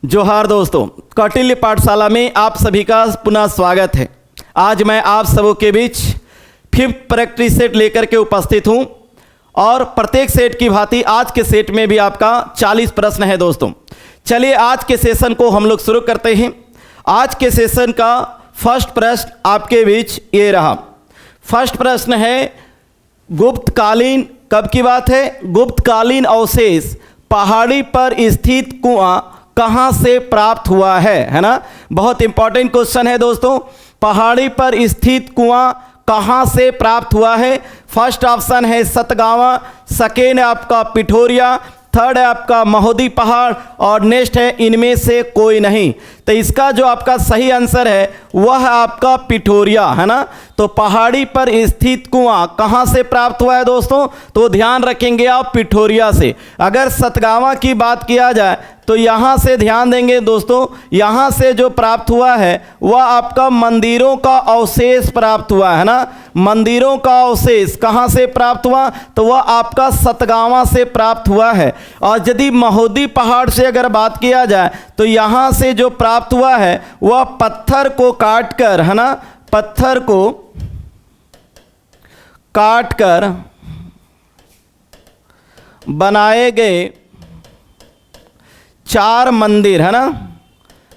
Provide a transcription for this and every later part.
जोहार दोस्तों, कौटिल्य पाठशाला में आप सभी का पुनः स्वागत है। आज मैं आप सबों के बीच 5th प्रैक्टिस सेट लेकर के उपस्थित हूं और प्रत्येक सेट की भांति आज के सेट में भी आपका 40 प्रश्न है दोस्तों। चलिए आज के सेशन को हम लोग शुरू करते हैं। आज के सेशन का फर्स्ट प्रश्न आपके बीच ये रहा। फर्स्ट प्रश्न है, गुप्तकालीन, कब की बात है? गुप्तकालीन अवशेष पहाड़ी पर स्थित कुआं कहाँ से प्राप्त हुआ है ना। बहुत इंपॉर्टेंट क्वेश्चन है दोस्तों। पहाड़ी पर स्थित कुआं कहाँ से प्राप्त हुआ है? फर्स्ट ऑप्शन है सतगावा, सेकेंड है आपका पिठोरिया, थर्ड है आपका महोदी पहाड़ और नेक्स्ट है इनमें से कोई नहीं। तो इसका जो आपका सही आंसर है वह आपका पिठोरिया है ना। तो पहाड़ी पर स्थित कुआं कहाँ से प्राप्त हुआ है दोस्तों? तो ध्यान रखेंगे आप पिठोरिया से। अगर सतगावा की बात किया जाए तो यहाँ से ध्यान देंगे दोस्तों, यहाँ से जो प्राप्त हुआ है वह आपका मंदिरों का अवशेष प्राप्त हुआ है ना। मंदिरों का अवशेष कहाँ से प्राप्त हुआ? तो वह आपका सतगावा से प्राप्त हुआ है। और यदि महोदी पहाड़ से अगर बात किया जाए तो यहाँ से जो प्राप्त हुआ है वह पत्थर को काट कर है ना, पत्थर को काट कर बनाए गए 4 मंदिर है ना,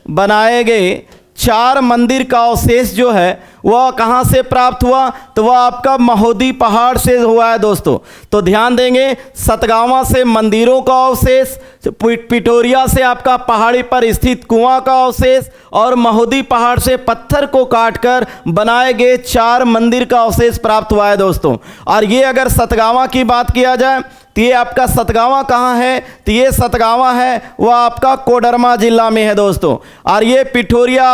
बनाए गए 4 मंदिर का अवशेष जो है वह कहाँ से प्राप्त हुआ? तो वह आपका महोदी पहाड़ से हुआ है दोस्तों। तो ध्यान देंगे, सतगावा से मंदिरों का अवशेष, पिठोरिया से आपका पहाड़ी पर स्थित कुआं का अवशेष और महोदी पहाड़ से पत्थर को काटकर बनाए गए 4 मंदिर का अवशेष प्राप्त हुआ है दोस्तों। और ये अगर सतगावा की बात किया जाए तो ये आपका सतगावा कहाँ है? तो ये सतगावा है वह आपका कोडरमा जिला में है दोस्तों। और ये पिठोरिया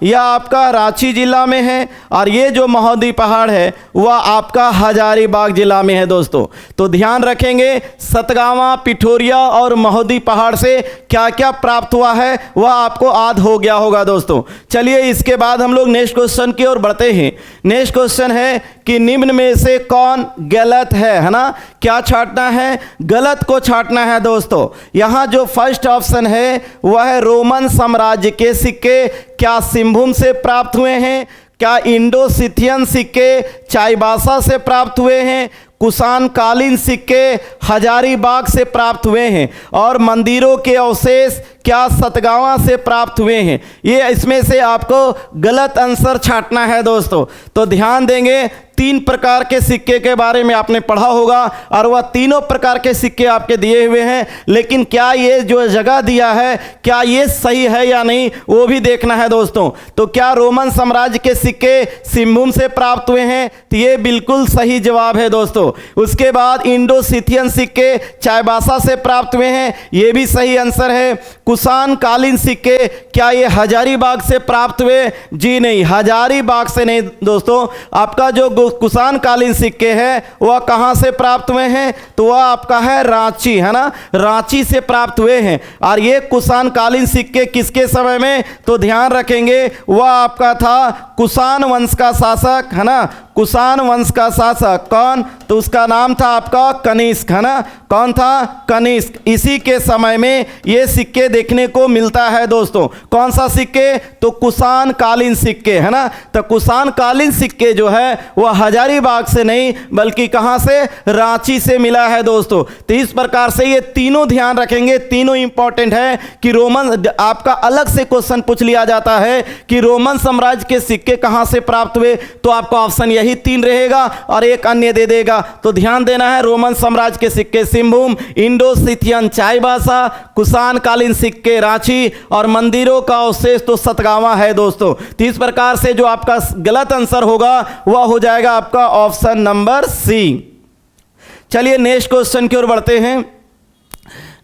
यह आपका रांची जिला में है। और ये जो महोदी पहाड़ है वह आपका हजारीबाग जिला में है दोस्तों। तो ध्यान रखेंगे, सतगावा, पिठोरिया और महोदी पहाड़ से क्या क्या प्राप्त हुआ है वह आपको याद हो गया होगा दोस्तों। चलिए इसके बाद हम लोग नेक्स्ट क्वेश्चन की ओर बढ़ते हैं। नेक्स्ट क्वेश्चन है कि निम्न में से कौन गलत है ना। क्या छांटना है? गलत को छांटना है दोस्तों। यहाँ जो फर्स्ट ऑप्शन है वह है रोमन साम्राज्य के सिक्के क्या सिंहभूम से प्राप्त हुए हैं? क्या इंडो सिथियन सिक्के चाईबासा से प्राप्त हुए हैं? कुषाण कालीन सिक्के हजारीबाग से प्राप्त हुए हैं? और मंदिरों के अवशेष क्या सतगावा से प्राप्त हुए हैं? ये इसमें से आपको गलत आंसर छांटना है दोस्तों। तो ध्यान देंगे, 3 प्रकार के सिक्के के बारे में आपने पढ़ा होगा और वह तीनों प्रकार के सिक्के आपके दिए हुए हैं। लेकिन क्या ये जो जगह दिया है क्या ये सही है या नहीं वो भी देखना है दोस्तों। तो क्या रोमन साम्राज्य के सिक्के सिंहभूम से प्राप्त हुए हैं? तो ये बिल्कुल सही जवाब है दोस्तों। उसके बाद इंडो सिथियन सिक्के चाईबासा से प्राप्त हुए हैं, ये भी सही आंसर है। कुषाण कालीन सिक्के क्या ये हजारीबाग से प्राप्त हुए? जी नहीं, हजारीबाग से नहीं दोस्तों। आपका जो कुषाण कालीन सिक्के हैं वह कहाँ से प्राप्त हुए हैं? तो वह आपका है रांची है ना, रांची से प्राप्त हुए हैं। और ये कुषाण कालीन सिक्के किसके समय में? तो ध्यान रखेंगे वह आपका था कुषाण वंश का शासक है ना। कुषाण वंश का शासक कौन? तो उसका नाम था आपका कनिष्क है ना। कौन था? कनिष्क। इसी के समय में ये सिक्के देखने को मिलता है दोस्तों। कौन सा सिक्के? तो कुषाण कालीन सिक्के है ना। तो कुषाण कालीन सिक्के जो है वह हजारीबाग से नहीं बल्कि कहाँ से? रांची से मिला है दोस्तों। तो इस प्रकार से ये तीनों ध्यान रखेंगे, तीनों इंपॉर्टेंट है कि रोमन, आपका अलग से क्वेश्चन पूछ लिया जाता है कि रोमन साम्राज्य के सिक्के कहाँ से प्राप्त हुए, तो आपका ऑप्शन यही 3 रहेगा और एक अन्य दे देगा। तो ध्यान देना है, रोमन साम्राज्य के सिक्के सिंहभूम, इंडो सिथियन चाईबासा, कुषाण कालीन सिक्के रांची और मंदिरों का अवशेष तो सतगावा है दोस्तों। तो इस प्रकार से जो आपका गलत आंसर होगा वह हो जाएगा आपका ऑप्शन नंबर सी। चलिए नेक्स्ट क्वेश्चन की ओर बढ़ते हैं।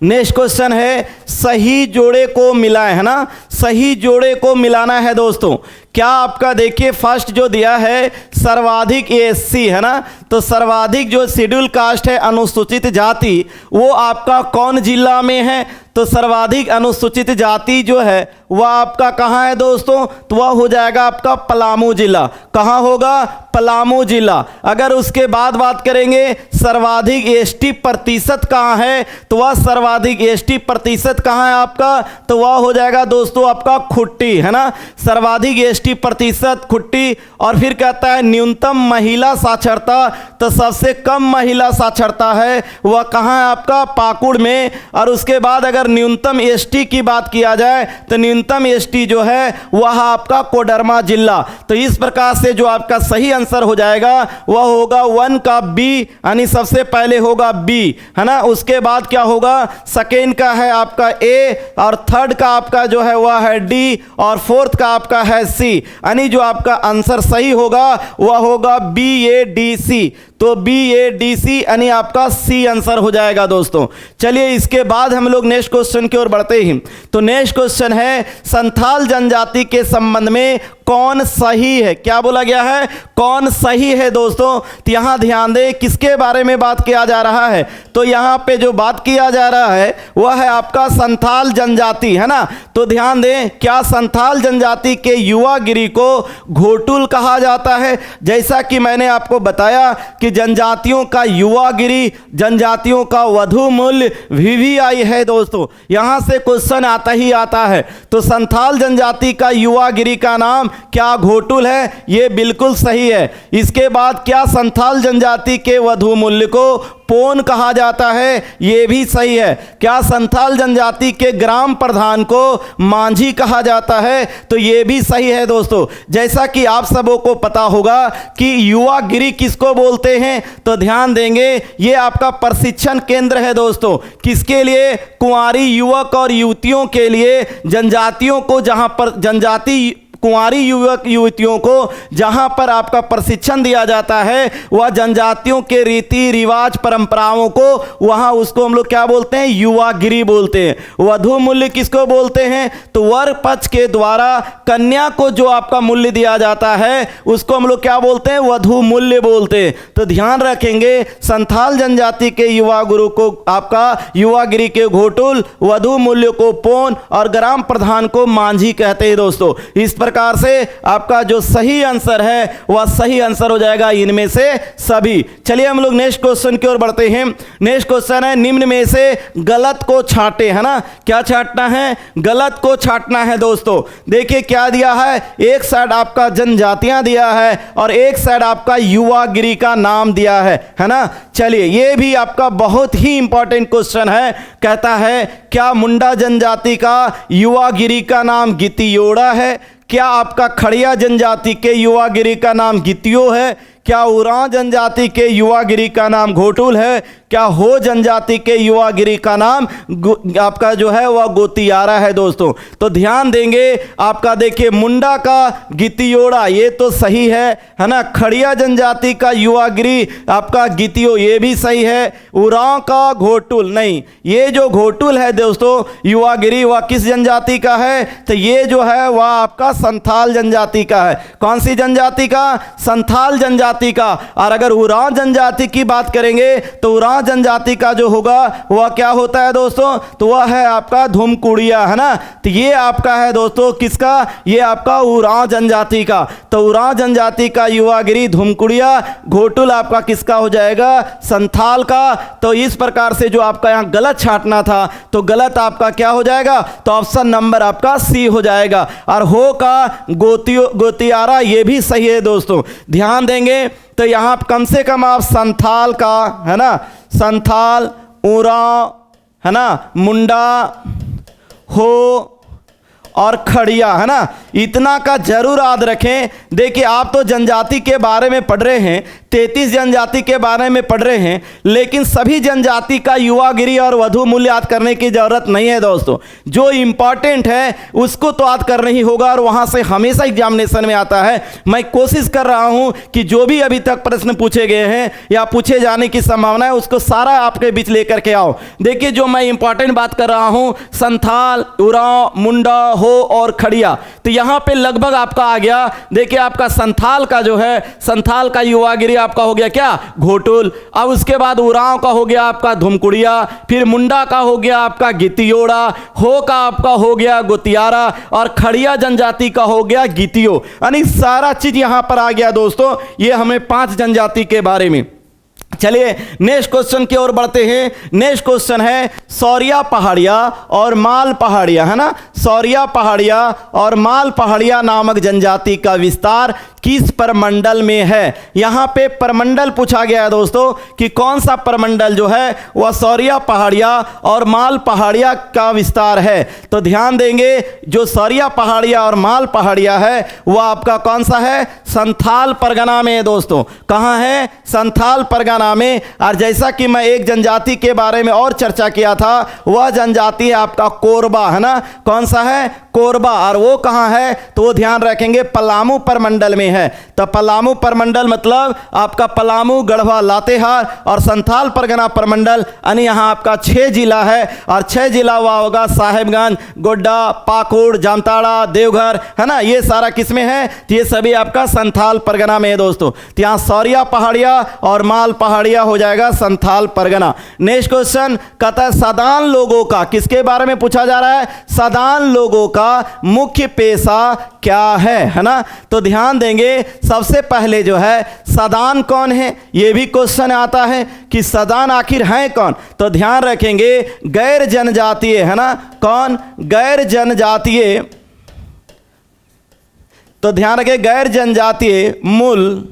नेक्स्ट क्वेश्चन है सही जोड़े को मिलाएं है ना। सही जोड़े को मिलाना है दोस्तों। क्या आपका देखिए फर्स्ट जो दिया है सर्वाधिक एससी है ना। तो सर्वाधिक जो शेड्यूल कास्ट है, अनुसूचित जाति, वो आपका कौन जिला में है? तो सर्वाधिक अनुसूचित जाति जो है वह आपका कहाँ है दोस्तों, तो वह हो जाएगा आपका पलामू जिला। कहाँ होगा, पलामू जिला। अगर उसके बाद बात करेंगे सर्वाधिक एसटी प्रतिशत कहाँ है, तो वह सर्वाधिक एसटी प्रतिशत कहाँ है आपका, तो वह हो जाएगा दोस्तों आपका खुट्टी, है ना, सर्वाधिक एसटी प्रतिशत खुट्टी। और फिर कहता है न्यूनतम महिला साक्षरता, तो सबसे कम महिला साक्षरता है वह कहाँ है आपका, पाकुड़ में। और उसके बाद अगर न्यूनतम एसटी की बात किया जाए तो न्यूनतम एसटी जो है वह आपका कोडरमा जिला। तो इस प्रकार से जो आपका सही आंसर हो जाएगा वह होगा 1 का बी, यानी सबसे पहले होगा बी, है ना। उसके बाद क्या होगा, सेकेंड का है आपका ए, और थर्ड का आपका जो है वह है डी, और फोर्थ का आपका है सी, यानी जो आपका आंसर सही होगा वह होगा BADC। तो BADC यानी आपका सी आंसर हो जाएगा दोस्तों। चलिए इसके बाद हम लोग नेक्स्ट क्वेश्चन की ओर बढ़ते हैं। तो नेक्स्ट क्वेश्चन है संथाल जनजाति के संबंध में कौन सही है, क्या बोला गया है, कौन सही है दोस्तों। तो यहाँ ध्यान दें किसके बारे में बात किया जा रहा है, तो यहाँ पे जो बात किया जा रहा है वह है आपका संथाल जनजाति, है ना। तो ध्यान दें क्या संथाल जनजाति के युवागिरी को घोटुल कहा जाता है। जैसा कि मैंने आपको बताया कि जनजातियों का युवागिरी, जनजातियों का वधु मूल्य VVI है दोस्तों, यहाँ से क्वेश्चन आता ही आता है। तो संथाल जनजाति का युवागिरी का नाम क्या घोटुल है, ये बिल्कुल सही है। इसके बाद क्या संथाल जनजाति के वधु मूल्य को पोन कहा जाता है, ये भी सही है। क्या संथाल जनजाति के ग्राम प्रधान को मांझी कहा जाता है, तो ये भी सही है दोस्तों। जैसा कि आप सबों को पता होगा कि युवागिरी किसको बोलते हैं, तो ध्यान देंगे ये आपका प्रशिक्षण केंद्र है दोस्तों। किसके लिए, कुंवारी युवक और युवतियों के लिए, जनजातियों को जहां पर जनजाति कुंवारी युवक युवतियों को जहां पर आपका प्रशिक्षण दिया जाता है वह जनजातियों के रीति रिवाज परंपराओं को, वहां उसको हम लोग क्या बोलते हैं, युवागिरी बोलते हैं। वधु मूल्य किसको बोलते हैं, तो वर पक्ष के द्वारा कन्या को जो आपका मूल्य दिया जाता है उसको हम लोग क्या बोलते हैं, वधु मूल्य बोलते हैं। तो ध्यान रखेंगे संथाल जनजाति के युवा गुरु को आपका युवागिरी के घोटुल, वधु मूल्य को पोन और ग्राम प्रधान को मांझी कहते हैं दोस्तों। इस प्रकार से आपका जो सही आंसर है वह सही आंसर हो जाएगा इनमें से सभी। चलिए हम लोग नेक्स्ट क्वेश्चन की ओर बढ़ते हैं। नेक्स्ट क्वेश्चन है निम्न में से गलत को छांटे, है ना। क्या छांटना है, गलत को छांटना है दोस्तों। देखिए क्या दिया है, एक साइड आपका जनजातियां दिया है और एक साइड आपका युवागिरी का नाम दिया है ना। चलिए ये भी आपका बहुत ही इंपॉर्टेंट क्वेश्चन है। कहता है क्या मुंडा जनजाति का युवागिरी का नाम गितियोड़ा है, क्या आपका खड़िया जनजाति के युवागिरी का नाम गितियो है, क्या उरांव जनजाति के युवागिरी का नाम घोटुल है, क्या हो जनजाति के युवागिरी का नाम आपका जो है वह गोतियारा है दोस्तों। तो ध्यान देंगे आपका देखिए मुंडा का गितियोड़ा ये तो सही है ना। खड़िया जनजाति का युवागिरी आपका गितियो ये भी सही है। उरांव का घोटुल नहीं, ये जो घोटुल है दोस्तों युवागिरी वह किस जनजाति का है, तो ये जो है वह आपका संथाल जनजाति का है। कौन सी जनजाति का, संथाल जनजाति का। और अगर उरांव जनजाति की बात करेंगे तो उरांव जनजाति का जो होगा वह क्या होता है दोस्तों, तो वह है आपका धुमकुड़िया, है ना। तो ये आपका है दोस्तों किसका, ये आपका उरांव जनजाति का। तो उरांव जनजाति का युवागिरी धुमकुड़िया, घोटुल आपका किसका हो जाएगा, संथाल का। तो इस प्रकार से जो आपका यहाँ गलत छांटना था तो गलत आपका क्या हो जाएगा, तो ऑप्शन नंबर आपका सी हो जाएगा। और हो का गोतियारा ये भी सही है दोस्तों। ध्यान देंगे तो यहाँ कम से कम आप संथाल का, है ना, संथाल, उरांव, है ना, मुंडा, हो और खड़िया, है ना, इतना का जरूर याद रखें। देखिए आप तो जनजाति के बारे में पढ़ रहे हैं, 33 जनजाति के बारे में पढ़ रहे हैं, लेकिन सभी जनजाति का युवागिरी और वधु मूल्य याद करने की जरूरत नहीं है दोस्तों। जो इंपॉर्टेंट है उसको तो याद करना ही होगा और वहां से हमेशा एग्जामिनेशन में आता है। मैं कोशिश कर रहा हूं कि जो भी अभी तक प्रश्न पूछे गए हैं या पूछे जाने की संभावना है उसको सारा आपके बीच लेकर के आओ। देखिए जो मैं इंपॉर्टेंट बात कर रहा हूं, संथाल, उरांव, मुंडा, हो और खड़िया, तो यहाँ पे लगभग आपका आ गया, देखिए आपका संथाल का जो है, संथाल का युवागिरी आपका हो गया क्या, घोटुल। अब उसके बाद उरांव का हो गया आपका धुमकुड़िया, फिर मुंडा का हो गया आपका गितियोड़ा, हो का आपका हो गया गुतियारा, और खड़िया जनजाति का हो गया गितियो। यानी सारा चीज यहां पर आ गया दोस्तों, ये हमें 5 जनजाति के बारे में। चलिए नेक्स्ट क्वेश्चन की ओर बढ़ते हैं। नेक्स्ट क्वेश्चन है सौरिया पहाड़िया और माल पहाड़िया, है ना। सौरिया पहाड़िया और माल पहाड़िया नामक जनजाति का विस्तार किस परमंडल में है। यहाँ पे परमंडल पूछा गया है दोस्तों कि कौन सा परमंडल जो है वह सौरिया पहाड़िया और माल पहाड़िया का विस्तार है। तो ध्यान देंगे, जो सौरिया पहाड़िया और माल पहाड़िया है वह आपका कौन सा है, संथाल परगना में है दोस्तों। कहाँ है, संथाल परगना में। और जैसा कि मैं एक जनजाति के बारे में और चर्चा किया था, वह जनजाति है आपका कोरबा, है ना। कौन सा है, कोरबा। और वो कहाँ है, तो वो ध्यान रखेंगे पलामू परमंडल में है। तो पलामू परमंडल मतलब आपका पलामू, गढ़वा, लातेहार और संथाल परगना परमंडल, यानी यहाँ आपका 6 जिला है। और 6 जिला हुआ होगा साहेबगंज, गोड्डा, पाकुड़, जामताड़ा, देवघर, है ना। ये सारा किसमें है, तो ये सभी आपका संथाल परगना में है दोस्तों। तो यहाँ सौरिया पहाड़िया और माल पहाड़िया हो जाएगा संथाल परगना। नेक्स्ट क्वेश्चन कहता है सदान लोगों का, किसके बारे में पूछा जा रहा है, सदान लोगों का मुख्य पेशा क्या है ना। तो ध्यान देंगे, सबसे पहले जो है सदान कौन है, ये भी क्वेश्चन आता है कि सदान आखिर हैं कौन। तो ध्यान रखेंगे गैर जनजातीय, है ना। कौन, गैर जनजातीय। तो ध्यान रखें गैर जनजातीय मूल,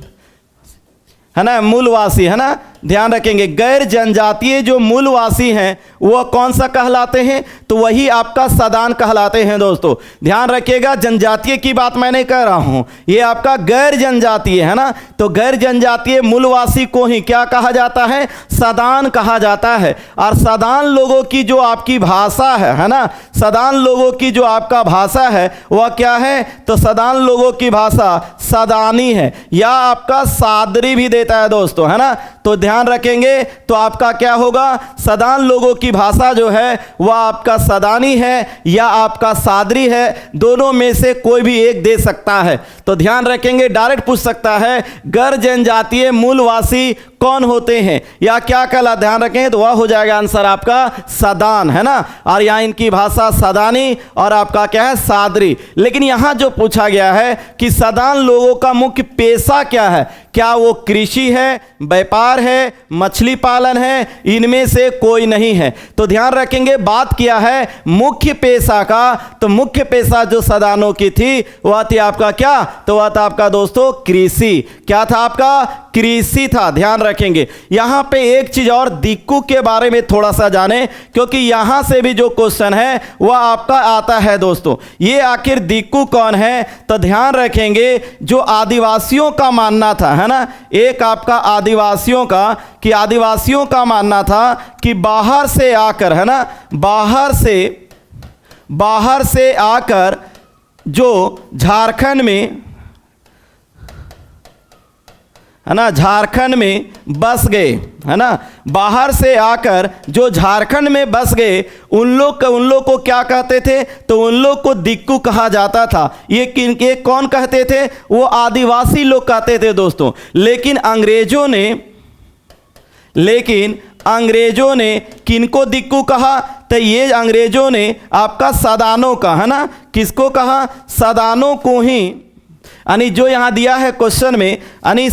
है ना, मूलवासी, है ना। ध्यान रखेंगे गैर जनजातीय जो मूलवासी हैं वह कौन सा कहलाते हैं, तो वही आपका सदान कहलाते हैं दोस्तों। ध्यान रखिएगा, जनजातीय की बात मैं नहीं कह रहा हूं, ये आपका गैर जनजातीय, है ना। तो गैर जनजातीय मूलवासी को ही क्या कहा जाता है, सदान कहा जाता है। और सदान लोगों की जो आपकी भाषा है ना, सदान लोगों की जो आपका भाषा है वह क्या है, तो सदान लोगों की भाषा सदानी है, या आपका सादरी भी देता है दोस्तों, है ना। तो ध्यान रखेंगे, तो आपका क्या होगा, सदान लोगों की भाषा जो है वह आपका सदानी है या आपका सादरी है, दोनों में से कोई भी एक दे सकता है। तो ध्यान रखेंगे, डायरेक्ट पूछ सकता है गैर जनजातीय मूलवासी कौन होते हैं या क्या कहला, ध्यान रखें, तो वह हो जाएगा आंसर आपका सदान, है ना। और यहाँ इनकी भाषा सदानी और आपका क्या है, सादरी। लेकिन यहाँ जो पूछा गया है कि सदान लोगों का मुख्य पेशा क्या है, क्या वो कृषि है, व्यापार है, मछली पालन है, इनमें से कोई नहीं है। तो ध्यान रखेंगे, बात किया है मुख्य पेशा का, तो मुख्य पेशा जो सदानों की थी वह थी आपका क्या, तो वह था आपका दोस्तों कृषि। क्या था आपका, कृषि था। ध्यान रखेंगे, यहाँ पे एक चीज और दिक्कू के बारे में थोड़ा सा जाने, क्योंकि यहाँ से भी जो क्वेश्चन है वह आपका आता है दोस्तों। ये आखिर दिक्कू कौन है, तो ध्यान रखेंगे जो आदिवासियों का मानना था, है ना। एक आपका आदिवासियों का, कि आदिवासियों का मानना था कि बाहर से आकर, है ना, बाहर से आकर जो झारखंड में, है ना, झारखंड में बस गए, है ना, बाहर से आकर जो झारखंड में बस गए, उन लोग को क्या कहते थे, तो उन लोग को दिक्कू कहा जाता था। ये कौन कहते थे, वो आदिवासी लोग कहते थे दोस्तों। लेकिन अंग्रेजों ने किनको दिक्कू कहा, तो ये अंग्रेजों ने आपका सदानों का, है ना, किसको कहा, सदानों को ही, यानी जो यहाँ दिया है क्वेश्चन में, यानी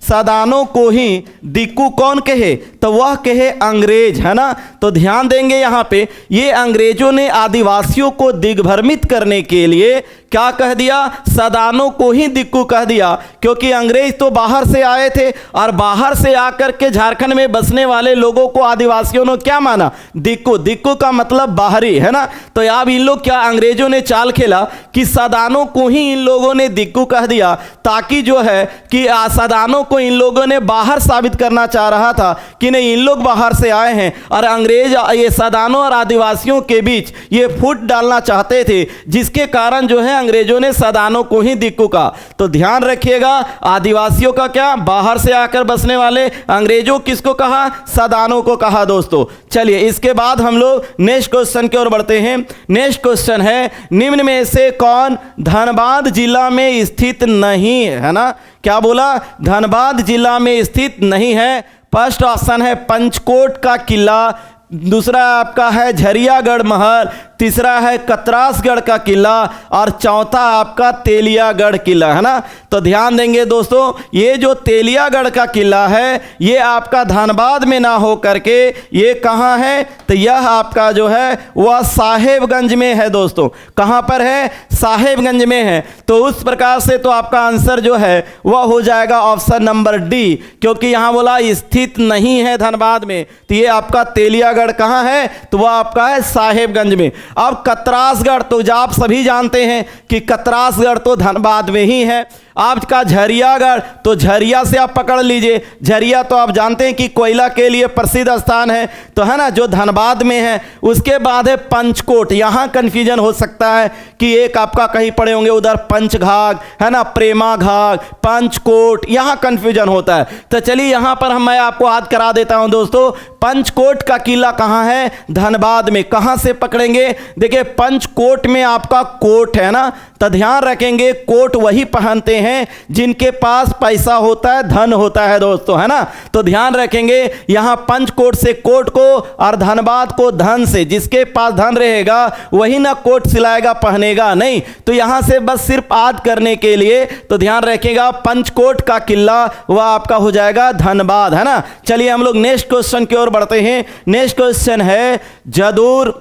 सदानों को ही दिक्कू कौन कहे, तो वह कहे अंग्रेज, है ना। तो ध्यान देंगे यहाँ पे, ये अंग्रेजों ने आदिवासियों को दिग्भ्रमित करने के लिए क्या कह दिया, सदानों को ही दिक्कू कह दिया, क्योंकि अंग्रेज तो बाहर से आए थे और बाहर से आकर के झारखंड में बसने वाले लोगों को आदिवासियों ने क्या माना, दिक्कू। दिक्कू का मतलब बाहरी, है ना। तो अब इन लोग क्या, अंग्रेजों ने चाल खेला कि सदानों को ही इन लोगों ने दिक्कू कह दिया, ताकि जो है कि सदानों को इन लोगों ने बाहर साबित करना चाह रहा था कि नहीं, इन लोग बाहर से आए हैं, और अंग्रेज ये सदानों और आदिवासियों के बीच ये फूट डालना चाहते थे, जिसके कारण जो है अंग्रेजों ने सदानों को ही दिक्कू कहा। तो ध्यान रखिएगा, आदिवासियों का क्या, बाहर से आकर बसने वाले, अंग्रेजों किसको कहा, सदानों को कहा दोस्तों। चलिए इसके बाद हम लोग नेक्स्ट क्वेश्चन की ओर बढ़ते हैं। नेक्स्ट क्वेश्चन है, निम्न में से कौन धनबाद जिला में स्थित नहीं है ना। क्या बोला, धनबाद जिला में स्थित नहीं है। फर्स्ट ऑप्शन है पंचकोट का किला, दूसरा आपका है झरियागढ़ महल, तीसरा है कतरासगढ़ का किला और चौथा आपका तेलियागढ़ किला, है ना। तो ध्यान देंगे दोस्तों, ये जो तेलियागढ़ का किला है ये आपका धनबाद में ना हो करके ये कहाँ है, तो यह आपका जो है वह साहेबगंज में है दोस्तों। कहाँ पर है, साहेबगंज में है। तो उस प्रकार से तो आपका आंसर जो है वह हो जाएगा ऑप्शन नंबर डी, क्योंकि यहाँ बोला स्थित नहीं है धनबाद में, तो ये आपका तेलियागढ़ कहाँ है, तो वह आपका है साहेबगंज में। अब कतरासगढ़, तो आप सभी जानते हैं कि कतरासगढ़ तो धनबाद में ही है। आपका झरियागढ़, तो झरिया से आप पकड़ लीजिए, झरिया तो आप जानते हैं कि कोयला के लिए प्रसिद्ध स्थान है, तो है ना, जो धनबाद में है। उसके बाद है पंचकोट, यहाँ कंफ्यूजन हो सकता है कि एक आपका कहीं पड़े होंगे उधर पंचघाघ, है ना, प्रेमा घाघ, पंचकोट, यहाँ कंफ्यूजन होता है। तो चलिए यहाँ पर मैं आपको याद करा देता हूँ दोस्तों, पंचकोट का किला कहाँ है, धनबाद में। कहाँ से पकड़ेंगे, देखिए पंचकोट में आपका कोट है ना, तो ध्यान रखेंगे कोट वही पहनते हैं जिनके पास पैसा होता है, धन होता है दोस्तों, है ना। तो ध्यान रखेंगे यहाँ पंचकोट से कोट को और धनबाद को धन से, जिसके पास धन रहेगा वही ना कोट सिलाएगा पहनेगा नहीं। तो यहाँ से बस सिर्फ याद करने के लिए तो ध्यान रखेगा पंचकोट का किला वह आपका हो जाएगा धनबाद, है ना। चलिए हम लोग नेक्स्ट क्वेश्चन की ओर बढ़ते हैं। नेक्स्ट क्वेश्चन है, जदूर,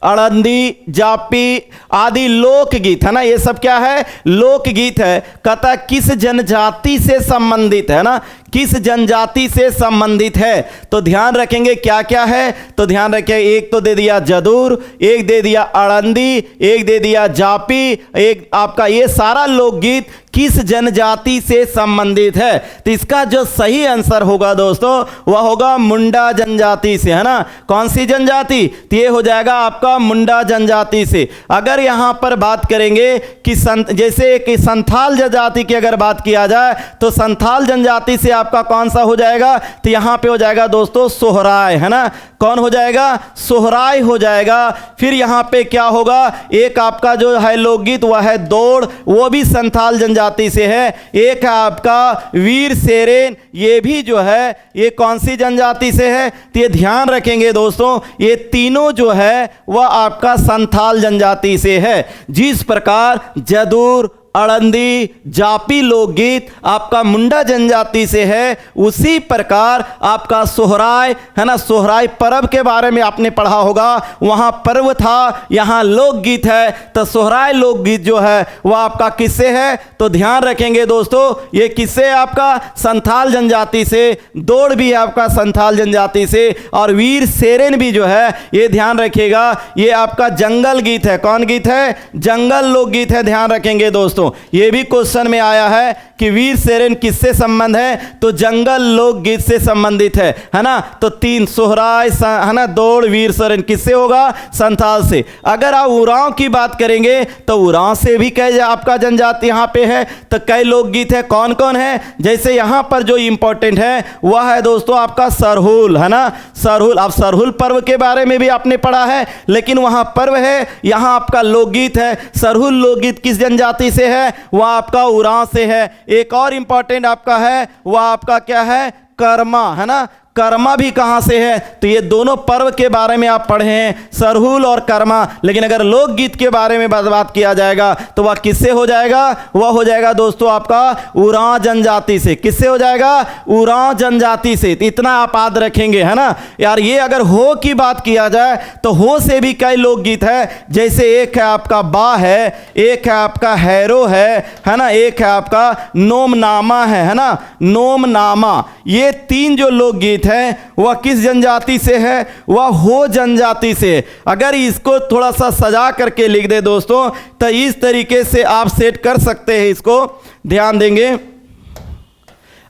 अड़ंदी, जापी आदि लोकगीत, है ना, ये सब क्या है, लोकगीत है। कहता किस जनजाति से संबंधित है ना, किस जनजाति से संबंधित है। तो ध्यान रखेंगे क्या क्या है, तो ध्यान रखें, एक तो दे दिया जदूर, एक दे दिया अड़ंदी, एक दे दिया जापी, एक आपका ये सारा लोकगीत किस जनजाति से संबंधित है। तो इसका जो सही आंसर होगा दोस्तों वह होगा मुंडा जनजाति से, है ना। कौन सी जनजाति, तो ये हो जाएगा आपका मुंडा जनजाति से। अगर यहाँ पर बात करेंगे कि जैसे कि संथाल जनजाति की अगर बात किया जाए तो संथाल जनजाति से आपका कौन सा हो जाएगा, तो यहाँ पे हो जाएगा दोस्तों सोहराय, है ना। कौन हो जाएगा, सोहराय हो जाएगा। फिर यहाँ पे क्या होगा, एक आपका जो है लोकगीत वह है दौड़, वो भी संथाल जनजाति से है। एक है आपका वीर सेरेन, ये भी जो है ये कौन सी जनजाति से है, तो ये ध्यान रखेंगे दोस्तों, ये तीनों जो है वह आपका संथाल जनजाति से है। जिस प्रकार जदूर, अड़ंदी, जापी लोकगीत आपका मुंडा जनजाति से है, उसी प्रकार आपका सोहराय, है ना, सोहराय पर्व के बारे में आपने पढ़ा होगा, वहाँ पर्व था, यहाँ लोकगीत है। तो सोहराय लोकगीत जो है वह आपका किससे है, तो ध्यान रखेंगे दोस्तों ये किससे, आपका संथाल जनजाति से। दौड़ भी आपका संथाल जनजाति से, और वीर सेरेन भी जो है ये ध्यान रखिएगा ये आपका जंगल गीत है। कौन गीत है, जंगल लोकगीत है, ध्यान रखेंगे दोस्तों। ये भी क्वेश्चन में आया है कि वीर सेरेन किससे संबंध है, तो जंगल लोकगीत से संबंधित है ना। तो तीन सोहराय, है ना, दौड़, वीर सेरेन किससे होगा, संथाल से। अगर आप उरांव की बात करेंगे तो उरांव से भी कई आपका जनजाति यहाँ पे है, तो कई लोकगीत है। कौन कौन है, जैसे यहाँ पर जो इंपॉर्टेंट है वह है दोस्तों आपका सरहुल, है ना, सरहुल। अब सरहुल पर्व के बारे में भी आपने पढ़ा है, लेकिन वहाँ पर्व है, यहाँ आपका लोकगीत है। सरहुल लोकगीत किस जनजाति से है, वह आपका उरांव से है। एक और इंपॉर्टेंट आपका है वह आपका क्या है, कर्मा, है ना। कर्मा भी कहाँ से है, तो ये दोनों पर्व के बारे में आप पढ़े हैं, सरहुल और कर्मा। लेकिन अगर लोकगीत के बारे में बात किया जाएगा तो वह किससे हो जाएगा, वह हो जाएगा दोस्तों आपका उरांव जनजाति से। किससे हो जाएगा, उरांव जनजाति से। तो इतना आप याद रखेंगे, है ना यार। ये अगर हो की बात किया जाए तो हो से भी कई लोकगीत है, जैसे एक है आपका बा है, एक है आपका हैरो है ना, एक है आपका नोमनामा है ना, नोमनामा। ये तीन जो लोकगीत है वह किस जनजाति से है, वह हो जनजाति से। अगर इसको थोड़ा सा सजा करके लिख दे दोस्तों तो इस तरीके से आप सेट कर सकते हैं, इसको ध्यान देंगे।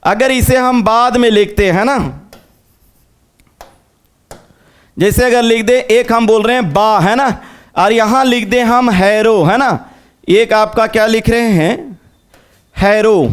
अगर इसे हम बाद में लिखते हैं ना, जैसे अगर लिख दे, एक हम बोल रहे हैं बा, है ना, और यहाँ लिख दें हम हैरो, है ना। एक आपका क्या लिख रहे हैं, हैरो,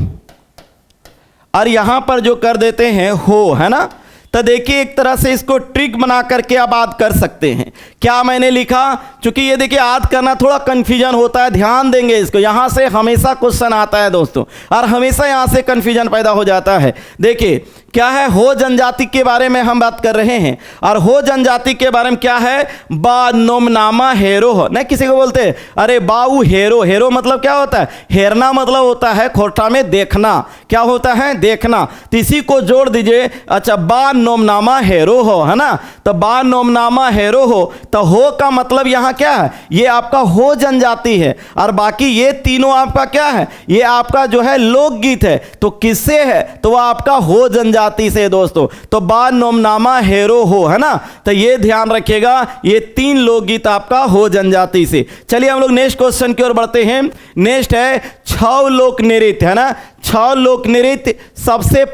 और यहाँ पर जो कर देते हैं हो, है ना। तो देखिए एक तरह से इसको ट्रिक बना करके आप याद कर सकते हैं। क्या मैंने लिखा, चूंकि ये देखिए याद करना थोड़ा कन्फ्यूजन होता है, ध्यान देंगे इसको, यहाँ से हमेशा क्वेश्चन आता है दोस्तों, और हमेशा यहाँ से कन्फ्यूजन पैदा हो जाता है। देखिए क्या है, हो जनजाति के बारे में हम बात कर रहे हैं, और हो जनजाति के बारे में क्या है, बा नोमनामा हेरो हो, नहीं किसी को बोलते हैं अरे बाऊ हेरो, हेरो मतलब क्या होता है, हेरना मतलब होता है खोटा में देखना, क्या होता है, देखना। तो इसी को जोड़ दीजिए, अच्छा बा नोमनामा हेरो हो, है ना। तो बा नोमनामा हेरो हो, तो हो का मतलब यहाँ क्या है, ये आपका हो जनजाति है, और बाकी ये तीनों आपका क्या है, ये आपका जो है लोकगीत है। तो किससे है, तो वह आपका हो जनजाति से दोस्तों। तो बा नोमनामा हेरो हो, है ना। तो ये ध्यान रखिएगा, ये तीन लोकगीत आपका हो जनजाति से। चलिए हम लोग नेक्स्ट क्वेश्चन की ओर बढ़ते हैं। नेक्स्ट है छौ लोक नृत्य, है ना। छौ लोक नृत्य सबसे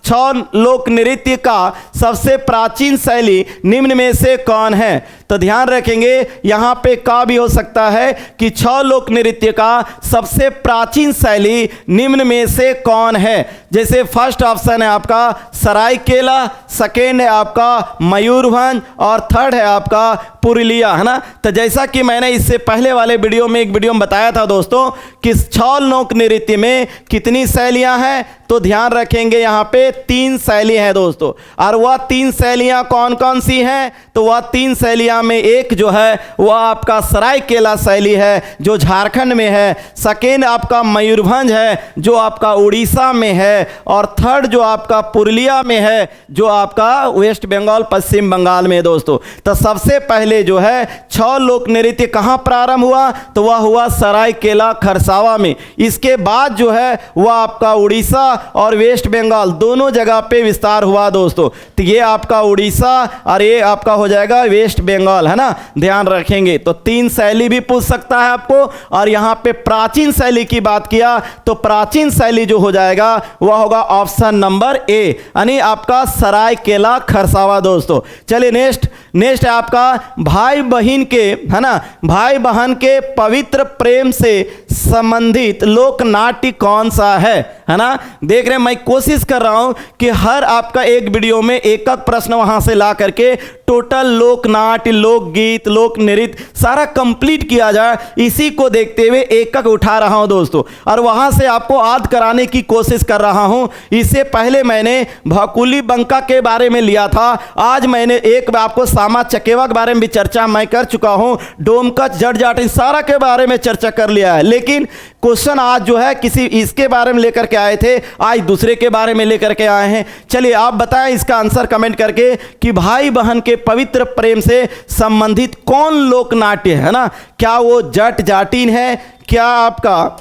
छौ लोक नृत्य का सबसे प्राचीन शैली निम्न में से कौन है। तो ध्यान रखेंगे यहाँ पे का भी हो सकता है कि छौ लोक नृत्य का सबसे प्राचीन शैली निम्न में से कौन है। जैसे फर्स्ट ऑप्शन है आपका सरायकेला, सेकेंड है आपका मयूरभंज, और थर्ड है आपका पुरुलिया, है ना। तो जैसा कि मैंने इससे पहले वाले वीडियो में एक वीडियो में बताया था दोस्तों कि छौ लोक नृत्य में कितनी शैलियां हैं, तो ध्यान रखेंगे यहाँ पे 3 शैली हैं दोस्तों। और वह 3 शैलियां कौन कौन सी हैं, तो वह 3 शैलियां में एक जो है वह आपका सरायकेला शैली है जो झारखंड में है, सेकेंड आपका मयूरभंज है जो आपका उड़ीसा में है, और थर्ड जो आपका पुरुलिया में है जो आपका वेस्ट बंगाल पश्चिम बंगाल में है दोस्तों। तो सबसे पहले जो है छौ लोक नृत्य कहाँ प्रारंभ हुआ, तो वह हुआ सरायकेला खरसावा में। इसके बाद जो है वह आपका उड़ीसा और वेस्ट बंगाल दोनों जगह पे विस्तार हुआ दोस्तों। तो ये आपका उड़ीसा और ये आपका हो जाएगा वेस्ट बंगाल, है ना, ध्यान रखेंगे। तो 3 शैली भी पूछ सकता है आपको, और यहाँ पे प्राचीन शैली की बात किया तो प्राचीन शैली जो हो जाएगा वह होगा ऑप्शन नंबर ए, यानी आपका सरायकेला खरसावा दोस्तों। चलिए नेक्स्ट है आपका भाई बहन के, है ना, भाई बहन के पवित्र प्रेम से संबंधित लोक नाट्य कौन सा है ना। देख रहे हैं मैं कोशिश कर रहा हूं कि हर आपका एक वीडियो में एक प्रश्न वहां से ला करके टोटल लोक नाट्य, लोकगीत, लोक नृत्य सारा कंप्लीट किया जाए, इसी को देखते हुए एक उठा रहा हूं दोस्तों, और वहां से आपको याद कराने की कोशिश कर रहा हूं। इससे पहले मैंने भाकुली बंका के बारे में लिया था, आज मैंने एक आपको सामा चकेवा के बारे में भी चर्चा मैं कर चुका हूं, डोमकच, जट जाट सारा के बारे में चर्चा कर लिया है। लेकिन क्वेश्चन आज जो है किसी इसके बारे में लेकर के आए थे, आज दूसरे के बारे में लेकर के आए हैं। चलिए आप बताएं इसका आंसर कमेंट करके कि भाई बहन के पवित्र प्रेम से संबंधित कौन लोक नाट्य है ना। क्या वो जट जाटिन है, क्या आपका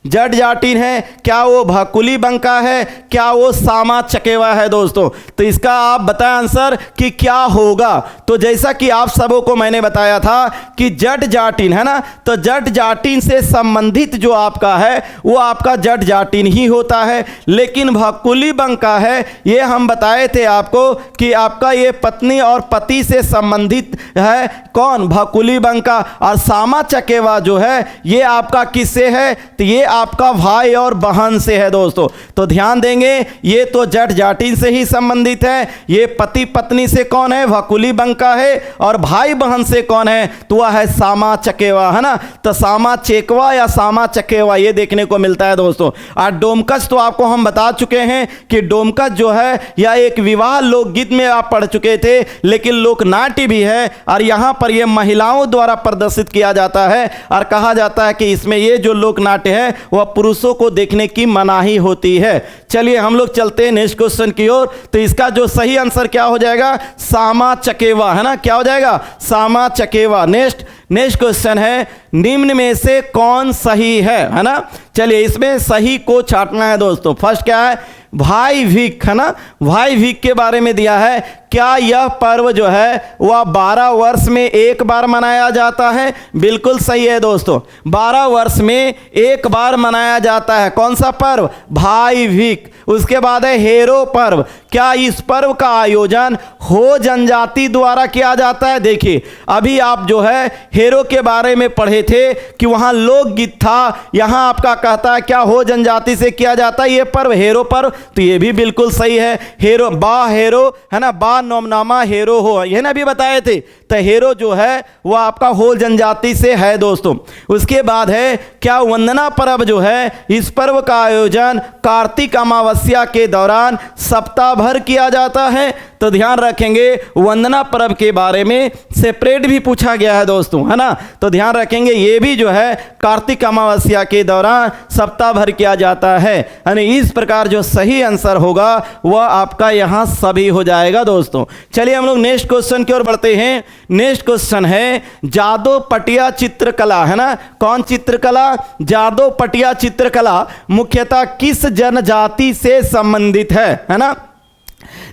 जट जाटिन है, क्या वो भाकुली बंका है, क्या वो सामा चकेवा है दोस्तों। तो इसका आप बताएं आंसर कि क्या होगा। तो जैसा कि आप सबों को मैंने बताया था कि जट जाटिन, है ना, तो जट जाटिन से संबंधित जो आपका है वो आपका जट जाटिन ही होता है। लेकिन भाकुली बंका है, ये हम बताए थे आपको कि आपका ये पत्नी और पति से संबंधित है, कौन, भाकुली बंका। और सामा चकेवा जो है ये आपका किससे है, तो ये आपका भाई और बहन से है दोस्तों। तो ध्यान देंगे ये तो जट जाटिन से ही संबंधित है, ये पति पत्नी से कौन है, भाकुली बंका है, और भाई बहन से कौन है, तो वह है सामा चकेवा, है ना। तो सामा चेकवा या सामा चकेवा ये देखने को मिलता है दोस्तों। और डोमकच तो आपको हम बता चुके हैं कि डोमकच जो है यह एक विवाह लोकगीत में आप पढ़ चुके थे, लेकिन लोक नाट्य भी है, और यहाँ पर यह महिलाओं द्वारा प्रदर्शित किया जाता है, और कहा जाता है कि इसमें ये जो लोक नाट्य है वह पुरुषों को देखने की मनाही होती है। चलिए हम लोग चलते हैं नेक्स्ट क्वेश्चन की ओर। तो इसका जो सही आंसर क्या हो जाएगा, सामा चकेवा, है ना, क्या हो जाएगा, सामा चकेवा। नेक्स्ट क्वेश्चन है निम्न में से कौन सही है ना। चलिए इसमें सही को छांटना है दोस्तों। फर्स्ट क्या है, भाई भीख, है ना। भाई भीख के बारे में दिया है, क्या यह पर्व जो है वह 12 वर्ष में एक बार मनाया जाता है। बिल्कुल सही है दोस्तों, 12 वर्ष में एक बार मनाया जाता है। कौन सा पर्व, भाई भीख। उसके बाद है हेरो पर्व, क्या इस पर्व का आयोजन हो जनजाति द्वारा किया जाता है। देखिए अभी आप जो है हेरो के बारे में पढ़े थे कि वहां लोकगीत था, यहां आपका कहता है क्या हो जनजाति से किया जाता है ये पर्व, हेरो पर्व। तो ये भी बिल्कुल सही है। हेरो बा हेरो, है ना, बा नोमनामा हेरो हो, ये ना भी बताए थे। तो हेरो जो है वह आपका हो जनजाति से है दोस्तों। उसके बाद है क्या वंदना पर्व जो है, इस पर्व का आयोजन कार्तिक अमावस्या के दौरान सप्ताह भर किया जाता है। तो ध्यान रखेंगे वंदना पर्व के बारे में सेपरेट भी पूछा गया है दोस्तों, है ना। तो ध्यान रखेंगे ये भी जो है कार्तिक अमावस्या के दौरान सप्ताह भर किया जाता है। यानी इस प्रकार जो सही आंसर होगा वह आपका यहाँ सभी हो जाएगा दोस्तों। चलिए हम लोग नेक्स्ट क्वेश्चन की ओर बढ़ते हैं। नेक्स्ट क्वेश्चन है जादो पटिया चित्रकला, है ना। कौन चित्रकला, जादो पटिया चित्रकला मुख्यतः किस जनजाति से संबंधित है ना।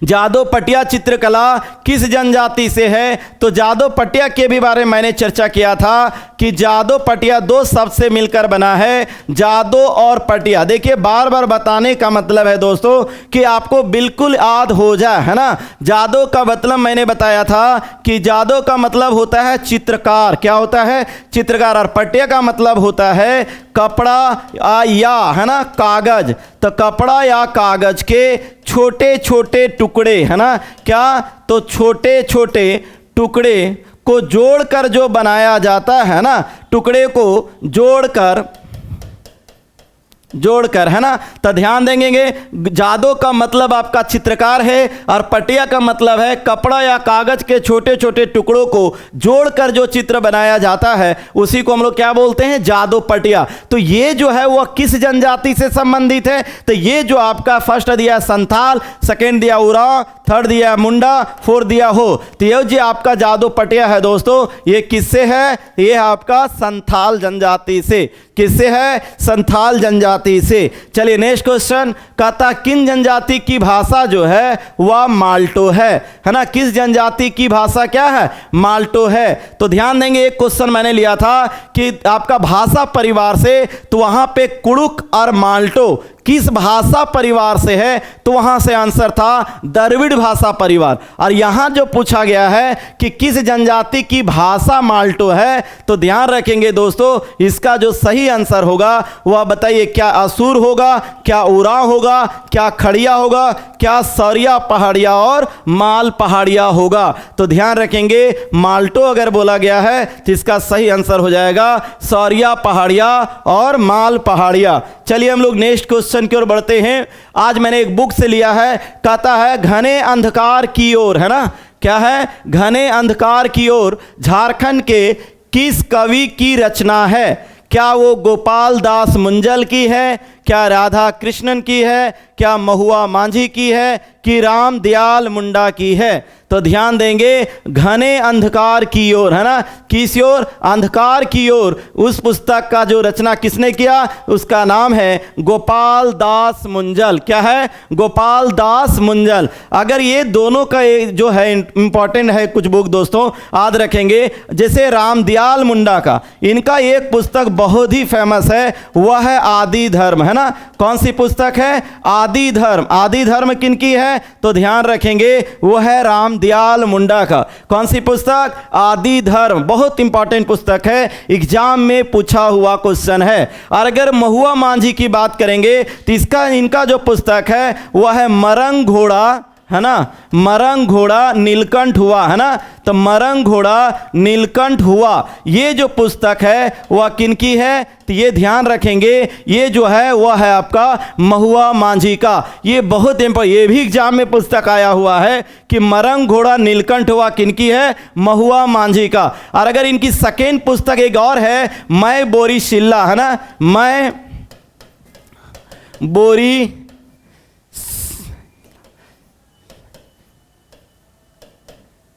जादो पटिया चित्रकला किस जनजाति से है। तो जादो पटिया के भी बारे में मैंने चर्चा किया था कि जादो पटिया दो शब्द से मिलकर बना है, जादो और पटिया। देखिए बार बार बताने का मतलब है दोस्तों कि आपको बिल्कुल याद हो जाए, है ना। जादो का मतलब मैंने बताया था कि जादो का मतलब होता है चित्रकार, क्या होता है, चित्रकार। और पटिया का मतलब होता है कपड़ा या, है ना, कागज। तो कपड़ा या कागज के छोटे छोटे टुकड़े, है ना, क्या, तो छोटे छोटे टुकड़े को जोड़कर जो बनाया जाता है ना, टुकड़े को जोड़कर, है ना। तो ध्यान देंगे जादो का मतलब आपका चित्रकार है और पटिया का मतलब है कपड़ा या कागज के छोटे छोटे टुकड़ों को जोड़कर जो चित्र बनाया जाता है उसी को हम लोग क्या बोलते हैं, जादो पटिया। तो ये जो है वह किस जनजाति से संबंधित है। तो ये जो आपका फर्स्ट दिया संथाल, सेकेंड दिया उरांव, थर्ड दिया मुंडा, फोर्थ दिया हो। तो ये जो आपका जादो पटिया है दोस्तों ये किससे है, ये आपका संथाल जनजाति से। किससे है, संथाल जनजाति से। चलिए नेक्स्ट क्वेश्चन कहता किन जनजाति की भाषा जो है वह माल्टो है ना। किस जनजाति की भाषा क्या है, माल्टो है। तो ध्यान देंगे एक क्वेश्चन मैंने लिया था कि आपका भाषा परिवार से, तो वहां पे कुड़ुक और माल्टो किस भाषा परिवार से है, तो वहां से आंसर था द्रविड़ भाषा परिवार। और यहां जो पूछा गया है कि किस जनजाति की भाषा माल्टो है, तो ध्यान रखेंगे दोस्तों इसका जो सही आंसर होगा वह बताइए, क्या असुर होगा, क्या उरांव होगा, क्या खड़िया होगा, क्या सौरिया पहाड़िया और माल पहाड़िया होगा। तो ध्यान रखेंगे माल्टो अगर बोला गया है तो इसका सही आंसर हो जाएगा सौरिया पहाड़िया और माल पहाड़िया। चलिए हम लोग नेक्स्ट क्वेश्चन की ओर बढ़ते हैं। आज मैंने एक बुक से लिया है, कहता है घने अंधकार की ओर, है ना। क्या है, घने अंधकार की ओर झारखंड के किस कवि की रचना है। क्या वो गोपाल दास मुंजल की है, क्या राधा कृष्णन की है, क्या महुआ मांझी की है, कि राम दयाल मुंडा की है। तो ध्यान देंगे घने अंधकार की ओर, है ना, किस ओर, अंधकार की ओर। उस पुस्तक का जो रचना किसने किया, उसका नाम है गोपाल दास मुंजल। क्या है, गोपाल दास मुंजल। अगर ये दोनों का जो है इंपॉर्टेंट है कुछ बुक दोस्तों याद रखेंगे। जैसे राम दयाल मुंडा का, इनका एक पुस्तक बहुत ही फेमस है, वह है आदि धर्म, है ना। कौन सी पुस्तक है, आदि धर्म। आदि धर्म किनकी है, तो ध्यान रखेंगे वो है राम दयाल मुंडा का। कौन सी पुस्तक, आदि धर्म। बहुत इंपॉर्टेंट पुस्तक है, एग्जाम में पूछा हुआ क्वेश्चन है। और अगर महुआ मांझी की बात करेंगे तो इनका जो पुस्तक है वह है मरंग घोड़ा, है ना, मरंग घोड़ा नीलकंठ हुआ, है ना। तो मरंग घोड़ा नीलकंठ हुआ ये जो पुस्तक है वह किनकी है, तो ये ध्यान रखेंगे ये जो है वह है आपका महुआ मांझी का। ये बहुत इंपॉर्टेंट, ये भी एग्जाम में पुस्तक आया हुआ है कि मरंग घोड़ा नीलकंठ हुआ किनकी है, महुआ मांझी का। और अगर इनकी सेकेंड पुस्तक एक और है, मैं बोरी शिल्ला, है ना, मैं बोरी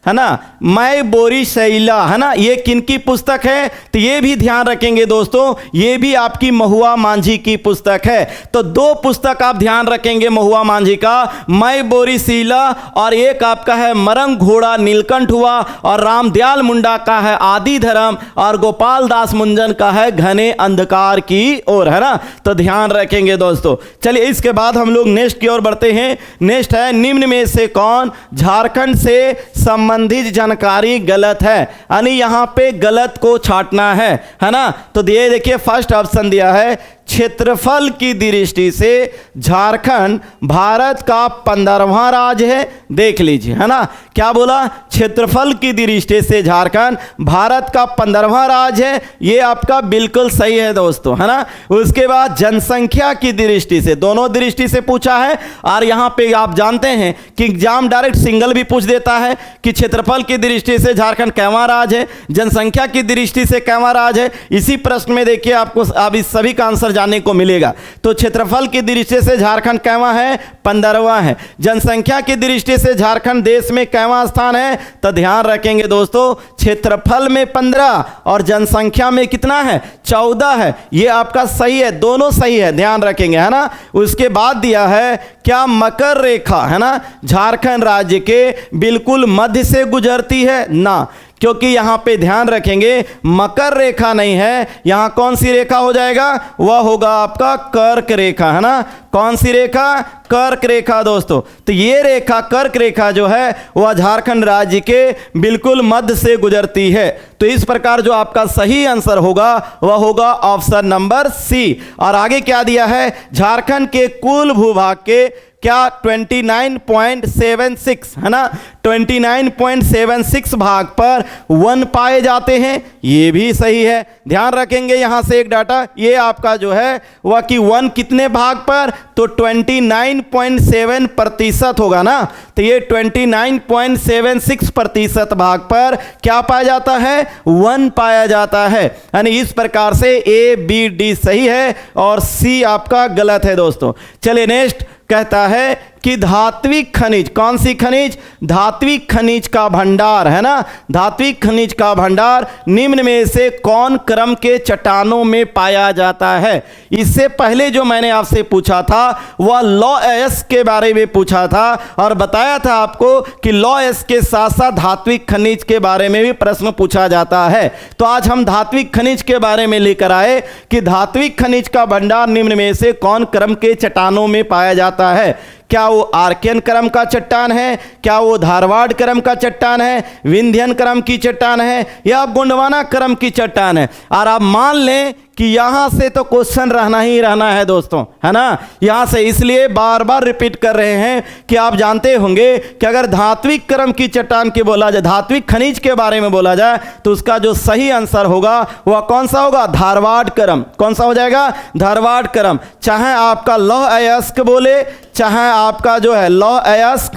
है ना, मैं बोरी शैला, है ना, ये किनकी पुस्तक है? तो ये भी ध्यान रखेंगे दोस्तों, ये भी आपकी महुआ मांझी की पुस्तक है। तो दो पुस्तक आप ध्यान रखेंगे महुआ मांझी का, मैं बोरी शैला, और एक आपका है मरंग घोड़ा नीलकंठ हुआ, और रामदयाल मुंडा का है आदि धर्म, और गोपाल दास मुंजन का है घने अंधकार की ओर, है ना। तो ध्यान रखेंगे दोस्तों। चलिए इसके बाद हम लोग नेक्स्ट की ओर बढ़ते हैं। नेक्स्ट है निम्न में से कौन झारखंड से संबंधित जानकारी गलत है, यानी यहां पे गलत को छांटना है ना। तो ये देखिए फर्स्ट ऑप्शन दिया है, क्षेत्रफल की दृष्टि से झारखंड भारत का 15वां राज्य है। देख लीजिए, है ना, क्या बोला? क्षेत्रफल की दृष्टि से झारखंड भारत का 15वां राज्य है। ये आपका बिल्कुल सही है दोस्तों, है ना। उसके बाद जनसंख्या की दृष्टि से, दोनों दृष्टि से पूछा है, और यहां पे आप जानते हैं कि एग्जाम डायरेक्ट सिंगल भी पूछ देता है कि क्षेत्रफल की दृष्टि से झारखंड कैवां राज्य है, जनसंख्या की दृष्टि से कैवां राज्य है। इसी प्रश्न में देखिए आपको अब इस सभी का आंसर जानने को मिलेगा। तो क्षेत्रफल की दृष्टि से झारखंड कैवां है? 15वां है। जनसंख्या की दृष्टि से झारखंड देश में कैवां स्थान है? तो ध्यान रखेंगे दोस्तों, क्षेत्रफल में 15 और जनसंख्या में कितना है? 14 है। ये आपका सही है, दोनों सही है, ध्यान रखेंगे, है ना। उसके बाद दिया है क्या मकर रेखा, है ना, झारखंड राज्य के बिल्कुल मध्य से गुजरती है? ना, क्योंकि यहां पे ध्यान रखेंगे मकर रेखा नहीं है, यहां कौन सी रेखा हो जाएगा? वह होगा आपका कर्क रेखा, है ना। कौन सी रेखा? कर्क रेखा दोस्तों। तो ये रेखा कर्क रेखा जो है वह झारखंड राज्य के बिल्कुल मध्य से गुजरती है। तो इस प्रकार जो आपका सही आंसर होगा वह होगा ऑप्शन नंबर सी। और आगे क्या दिया है? झारखंड के कुल भूभाग के क्या 29.76, है ना, 29.76 भाग पर वन पाए जाते हैं। ये भी सही है, ध्यान रखेंगे। यहां से एक डाटा ये आपका जो है वह कि वन कितने भाग पर? तो 29.7% होगा ना। तो ये 29.76% भाग पर क्या पाया जाता है? वन पाया जाता है। यानी इस प्रकार से ए बी डी सही है और सी आपका गलत है दोस्तों। चलिए नेक्स्ट कहता है कि धात्विक खनिज, कौन सी खनिज? धात्विक खनिज का भंडार, है ना, धात्विक खनिज का भंडार निम्न में से कौन क्रम के चट्टानों में पाया जाता है? इससे पहले जो मैंने आपसे पूछा था वह लॉ एस के बारे में पूछा था और बताया था आपको कि लॉ एस के साथ साथ धात्विक खनिज के बारे में भी प्रश्न पूछा जाता है। तो आज हम धात्विक खनिज के बारे में लेकर आए कि धात्विक खनिज का भंडार निम्न में से कौन क्रम के चट्टानों में पाया जाता है? क्या वो आर्कियन क्रम का चट्टान है? क्या वो धारवाड़ क्रम का चट्टान है? विंध्यन क्रम की चट्टान है? या गोंडवाना क्रम की चट्टान है? और आप मान लें कि यहां से तो क्वेश्चन रहना ही रहना है दोस्तों, है ना। यहां से इसलिए बार बार रिपीट कर रहे हैं कि आप जानते होंगे कि अगर धात्विक क्रम की चट्टान की बोला जाए, धात्विक खनिज के बारे में बोला जाए, तो उसका जो सही आंसर होगा वह कौन सा होगा? धारवाड़ क्रम। कौन सा हो जाएगा? धारवाड़ क्रम। चाहे आपका लौह अयस्क बोले, चाहे आपका जो है लौह अयस्क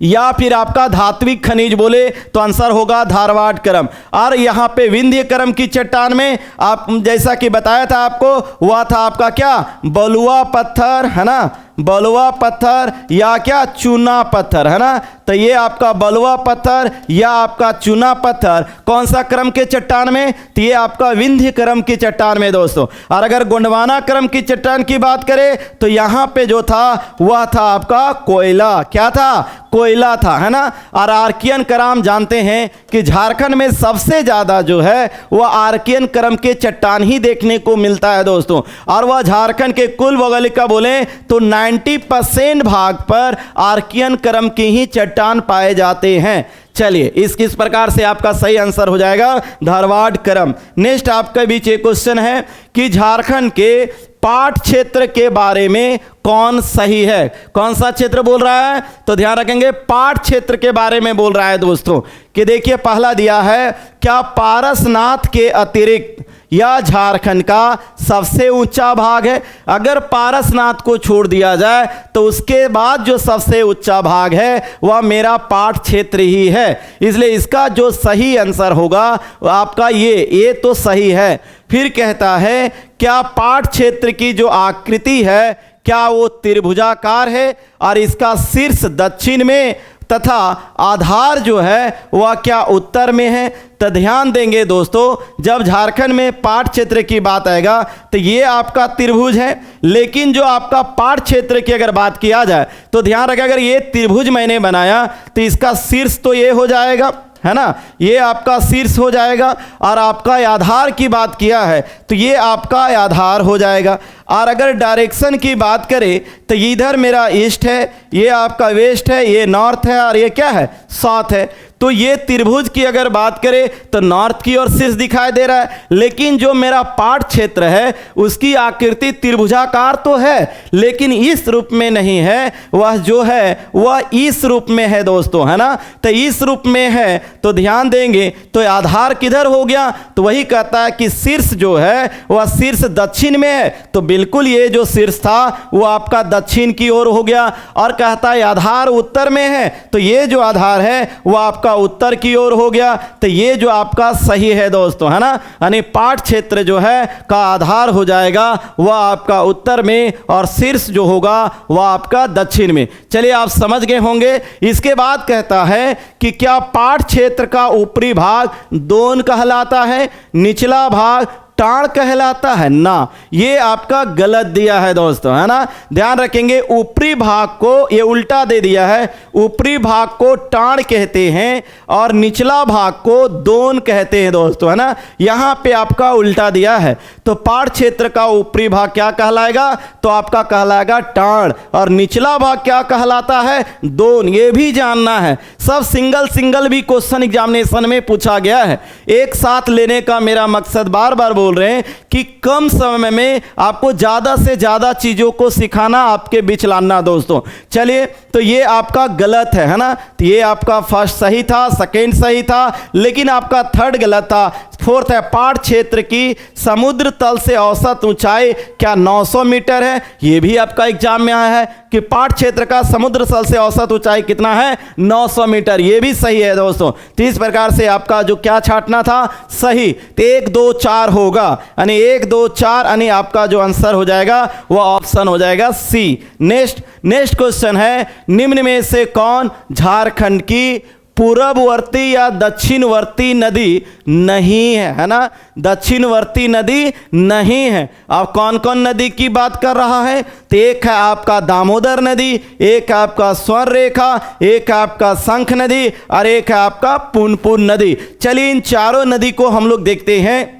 या फिर आपका धात्विक खनिज बोले, तो आंसर होगा धारवाड़ क्रम। और यहाँ पे विंध्य क्रम की चट्टान में आप जैसा कि बताया था आपको, वह था आपका क्या? बलुआ पत्थर, है ना, बलुआ पत्थर या क्या चूना पत्थर, है ना। तो ये आपका बलुआ पत्थर या आपका चूना पत्थर कौन सा क्रम के चट्टान में? तो ये आपका विंध्य क्रम की चट्टान में दोस्तों। और अगर गोंडवाना क्रम की चट्टान की बात करें तो यहाँ पे जो था वह था आपका कोयला। क्या था? कोयला था, है ना। और आर्कियन क्रम जानते हैं कि झारखंड में सबसे ज्यादा जो है वह आर्कियन क्रम के चट्टान ही देखने को मिलता है दोस्तों। और वह झारखंड के कुल भौगोलिक का बोले तो 90% भाग पर आर्कियन क्रम के ही चट्टान पाए जाते हैं। चलिए इस प्रकार से आपका सही आंसर हो जाएगा धारवाड़ क्रम। नेक्स्ट आपके बीच एक क्वेश्चन है कि झारखंड के पाट क्षेत्र के बारे में कौन सही है? कौन सा क्षेत्र बोल रहा है? तो ध्यान रखेंगे पाट क्षेत्र के बारे में बोल रहा है दोस्तों। कि देखिए पहला दिया है क्या पारसनाथ के अतिरिक्त या झारखंड का सबसे ऊंचा भाग है? अगर पारसनाथ को छोड़ दिया जाए तो उसके बाद जो सबसे ऊंचा भाग है वह मेरा पाट क्षेत्र ही है। इसलिए इसका जो सही आंसर होगा आपका ये तो सही है। फिर कहता है क्या पाट क्षेत्र की जो आकृति है क्या वो त्रिभुजाकार है और इसका शीर्ष दक्षिण में तथा आधार जो है वह क्या उत्तर में है। तो ध्यान देंगे दोस्तों, जब झारखंड में पाट क्षेत्र की बात आएगा तो ये आपका त्रिभुज है, लेकिन जो आपका पाट क्षेत्र की अगर बात किया जाए तो ध्यान रखें, अगर ये त्रिभुज मैंने बनाया तो इसका शीर्ष तो ये हो जाएगा, है ना, ये आपका शीर्ष हो जाएगा, और आपका आधार की बात किया है तो ये आपका आधार हो जाएगा। और अगर डायरेक्शन की बात करें तो इधर मेरा ईस्ट है, ये आपका वेस्ट है, ये नॉर्थ है, और ये क्या है, साउथ है। तो ये त्रिभुज की अगर बात करें तो नॉर्थ की ओर शीर्ष दिखाई दे रहा है, लेकिन जो मेरा पाट क्षेत्र है उसकी आकृति त्रिभुजाकार तो है, लेकिन इस रूप में नहीं है, वह जो है वह इस रूप में है दोस्तों, है ना। तो इस रूप में है तो ध्यान देंगे तो आधार किधर हो गया, तो वही कहता है कि शीर्ष जो है वह शीर्ष दक्षिण में है, तो बिल्कुल ये जो शीर्ष था वो आपका दक्षिण की ओर हो गया। और कहता है आधार उत्तर में है, तो ये जो आधार है वह आपका उत्तर की ओर हो गया। तो ये जो आपका सही है दोस्तों, है ना, यानी पाट क्षेत्र जो है का आधार हो जाएगा वह आपका उत्तर में, और शीर्ष जो होगा वह आपका दक्षिण में। चलिए आप समझ गए होंगे। इसके बाद कहता है कि क्या पाट क्षेत्र का ऊपरी भाग दोन कहलाता है, निचला भाग टाण कहलाता है ना, ये आपका गलत दिया है दोस्तों, है ना। ध्यान रखेंगे, ऊपरी भाग को ये उल्टा दे दिया है, ऊपरी भाग को टाण कहते हैं और निचला भाग को दोन कहते हैं दोस्तों, है ना। यहाँ पे आपका उल्टा दिया है, तो पाट क्षेत्र का ऊपरी भाग क्या कहलाएगा, तो आपका कहलाएगा टाण, और निचला भाग क्या कहलाता है, दोन। ये भी जानना है, सब सिंगल सिंगल भी क्वेश्चन एग्जामिनेशन में पूछा गया है, एक साथ लेने का मेरा मकसद बार बार बोल रहे हैं कि कम समय में आपको ज्यादा से ज्यादा चीजों को सिखाना, आपके बीच लाना दोस्तों। चलिए, तो ये आपका गलत है ना, तो ये आपका फर्स्ट सही था, सेकंड सही था, लेकिन आपका थर्ड गलत था। फोर्थ है, पाट क्षेत्र की समुद्र तल से औसत ऊंचाई क्या 900 मीटर है, ये भी आपका एग्जाम में आया है कि पाट क्षेत्र का समुद्र तल से औसत ऊंचाई कितना है, 900 मीटर, ये भी सही है दोस्तों। तो इस प्रकार से आपका जो क्या छांटना था सही, तो 1 2 4 होगा, यानी 1 2 4, यानी आपका जो आंसर हो जाएगा वह ऑप्शन हो जाएगा सी। नेक्स्ट क्वेश्चन है, निम्न में से कौन झारखंड की पूर्ववर्ती या दक्षिणवर्ती नदी नहीं है, है ना, दक्षिणवर्ती नदी नहीं है। अब कौन कौन नदी की बात कर रहा है, तो एक है आपका दामोदर नदी, एक है आपका स्वर्ण रेखा, एक है आपका शंख नदी, और एक है आपका पुनपुन नदी। चलिए इन चारों नदी को हम लोग देखते हैं।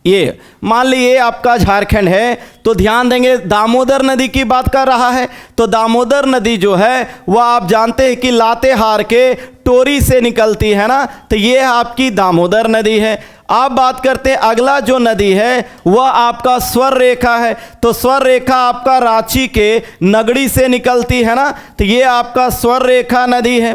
ये मान लीजिए आपका झारखंड है, तो ध्यान देंगे दामोदर नदी की बात कर रहा है, तो दामोदर नदी जो है वह आप जानते हैं कि लातेहार के टोरी से निकलती है ना, तो ये आपकी दामोदर नदी है। आप बात करते हैं अगला जो नदी है वह आपका स्वर्ण रेखा है, तो स्वर्ण रेखा आपका रांची के नगड़ी से निकलती है ना, तो ये आपका स्वर्ण रेखा नदी है।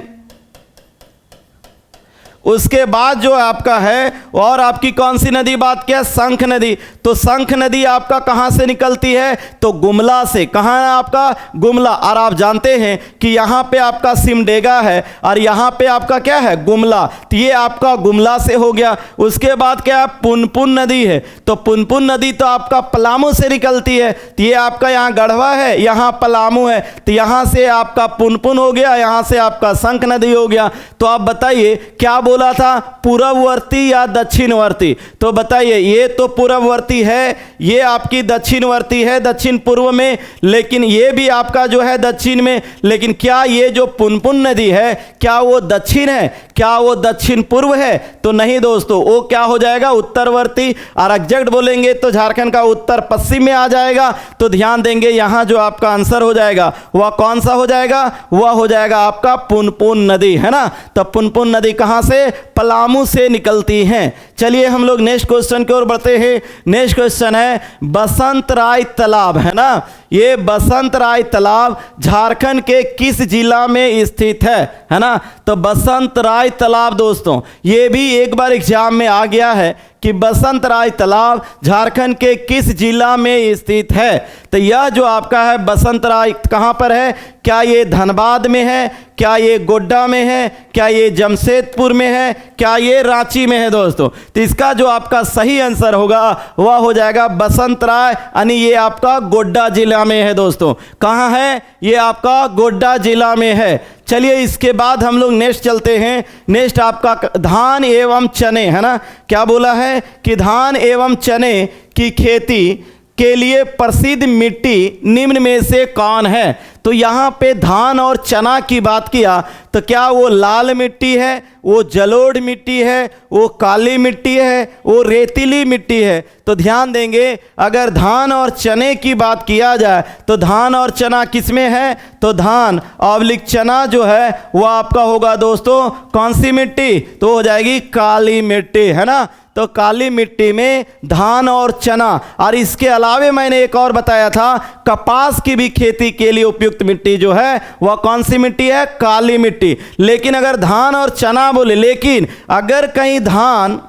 उसके बाद जो आपका है और आपकी कौन सी नदी बात किया, शंख नदी, तो शंख नदी आपका कहाँ से निकलती है, तो गुमला से। कहाँ है आपका, गुमला, और आप जानते हैं कि यहाँ पे आपका सिमडेगा है और यहाँ पे आपका क्या है, गुमला, तो ये आपका गुमला से हो गया। उसके बाद क्या है, पुनपुन नदी है, तो पुनपुन नदी तो आपका पलामू से निकलती है, तो ये आपका यहाँ गढ़वा है, यहाँ पलामू है, तो यहाँ से आपका पुनपुन हो गया, यहाँ से आपका शंख नदी हो गया। तो आप बताइए क्या बोला था, पूर्ववर्ती या दक्षिणवर्ती, तो बताइए ये तो पूर्ववर्ती है, ये आपकी दक्षिणवर्ती है, दक्षिण पूर्व में, लेकिन ये भी आपका जो है दक्षिण में, लेकिन क्या ये जो पुनपुन नदी है क्या वो दक्षिण है, क्या वो दक्षिण पूर्व है, तो नहीं दोस्तों, वो क्या हो जाएगा, उत्तरवर्ती। और एग्जैक्ट बोलेंगे तो झारखंड का उत्तर पश्चिम में आ जाएगा। तो ध्यान देंगे यहाँ जो आपका आंसर हो जाएगा वह कौन सा हो जाएगा, वह हो जाएगा आपका पुनपुन नदी, है ना। तो पुनपुन नदी कहाँ से, पलामू से निकलती हैं। चलिए हम लोग नेक्स्ट क्वेश्चन की ओर बढ़ते हैं। नेक्स्ट क्वेश्चन है बसंत राय तालाब, है ना, ये बसंत राय तालाब झारखंड के किस जिला में स्थित है ना। तो बसंत राय तालाब दोस्तों ये भी एक बार एग्जाम में आ गया है कि बसंतराय तालाब झारखंड के किस जिला में स्थित है। तो यह जो आपका है बसंतराय कहाँ पर है? क्या ये धनबाद में है, क्या ये गोड्डा में है, क्या ये जमशेदपुर में है, क्या ये रांची में है दोस्तों? तो इसका जो आपका सही आंसर होगा वह हो जाएगा बसंतराय, यानी ये आपका गोड्डा जिला में है दोस्तों। कहाँ है? ये आपका गोड्डा जिला में है। चलिए इसके बाद हम लोग नेक्स्ट चलते हैं। नेक्स्ट आपका धान एवं चने, है ना। क्या बोला है कि धान एवं चने की खेती के लिए प्रसिद्ध मिट्टी निम्न में से कौन है? तो यहाँ पे धान और चना की बात किया तो क्या वो लाल मिट्टी है, वो जलोढ़ मिट्टी है, वो काली मिट्टी है, वो रेतीली मिट्टी है? तो ध्यान देंगे, अगर धान और चने की बात किया जाए तो धान और चना किस में है? तो धान ऑब्लिक चना जो है वो आपका होगा दोस्तों कौन सी मिट्टी? तो हो जाएगी काली मिट्टी, है ना। तो काली मिट्टी में धान और चना, और इसके अलावे मैंने एक और बताया था कपास की भी खेती के लिए उपयुक्त मिट्टी जो है वह कौन सी मिट्टी है? काली मिट्टी। लेकिन अगर धान और चना बोले, लेकिन अगर कहीं धान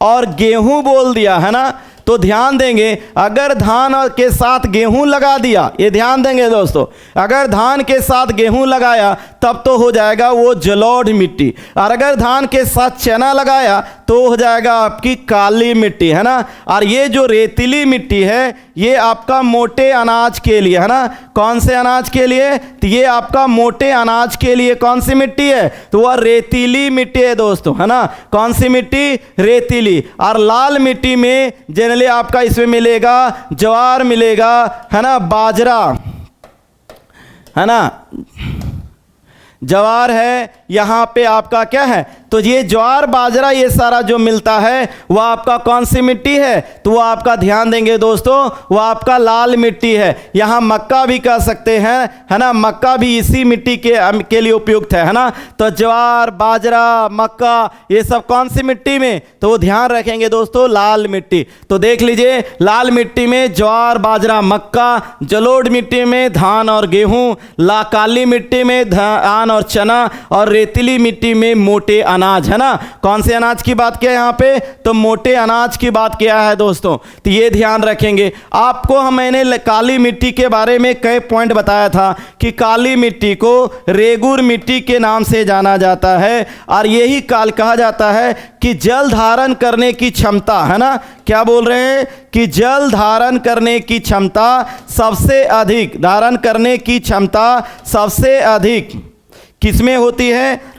और गेहूं बोल दिया, है ना, तो ध्यान देंगे अगर धान के साथ गेहूं लगा दिया, ये ध्यान देंगे दोस्तों, अगर धान के साथ गेहूं लगाया तब तो हो जाएगा वो जलोढ़ मिट्टी, और अगर धान के साथ चना लगाया तो हो जाएगा आपकी काली मिट्टी, है ना। और ये जो रेतीली मिट्टी है ये आपका मोटे अनाज के लिए, है ना। कौन से अनाज के लिए? तो ये आपका मोटे अनाज के लिए कौन सी मिट्टी है? तो वह रेतीली मिट्टी है दोस्तों, है ना। कौन सी मिट्टी? रेतीली। और लाल मिट्टी में जनरली आपका इसमें मिलेगा ज्वार मिलेगा, है ना, बाजरा, है ना, ज्वार है, यहाँ पे आपका क्या है? तो ये ज्वार बाजरा ये सारा जो मिलता है वह आपका कौन सी मिट्टी है? तो वह आपका ध्यान देंगे दोस्तों वह आपका लाल मिट्टी है। यहाँ मक्का भी कह सकते हैं, है ना, मक्का भी इसी मिट्टी के लिए उपयुक्त है ना। तो ज्वार बाजरा मक्का ये सब कौन सी मिट्टी में? तो वो ध्यान रखेंगे दोस्तों लाल मिट्टी। तो देख लीजिए लाल मिट्टी में ज्वार बाजरा मक्का, जलोढ़ मिट्टी में धान और गेहूँ, काली मिट्टी में धान और चना, और रेतीली मिट्टी में मोटे अनाज, है ना। कौन से अनाज की बात किया यहाँ पे? तो मोटे अनाज की बात किया है दोस्तों। तो ये ध्यान रखेंगे। आपको मैंने काली मिट्टी के बारे में कई पॉइंट बताया था कि काली मिट्टी को रेगुर मिट्टी के नाम से जाना जाता है, और यही काल कहा जाता है कि जल धारण करने की क्षमता, है ना। क्या बोल रहे हैं कि जल धारण करने की क्षमता सबसे अधिक, धारण करने की क्षमता सबसे अधिक किसमें होती है?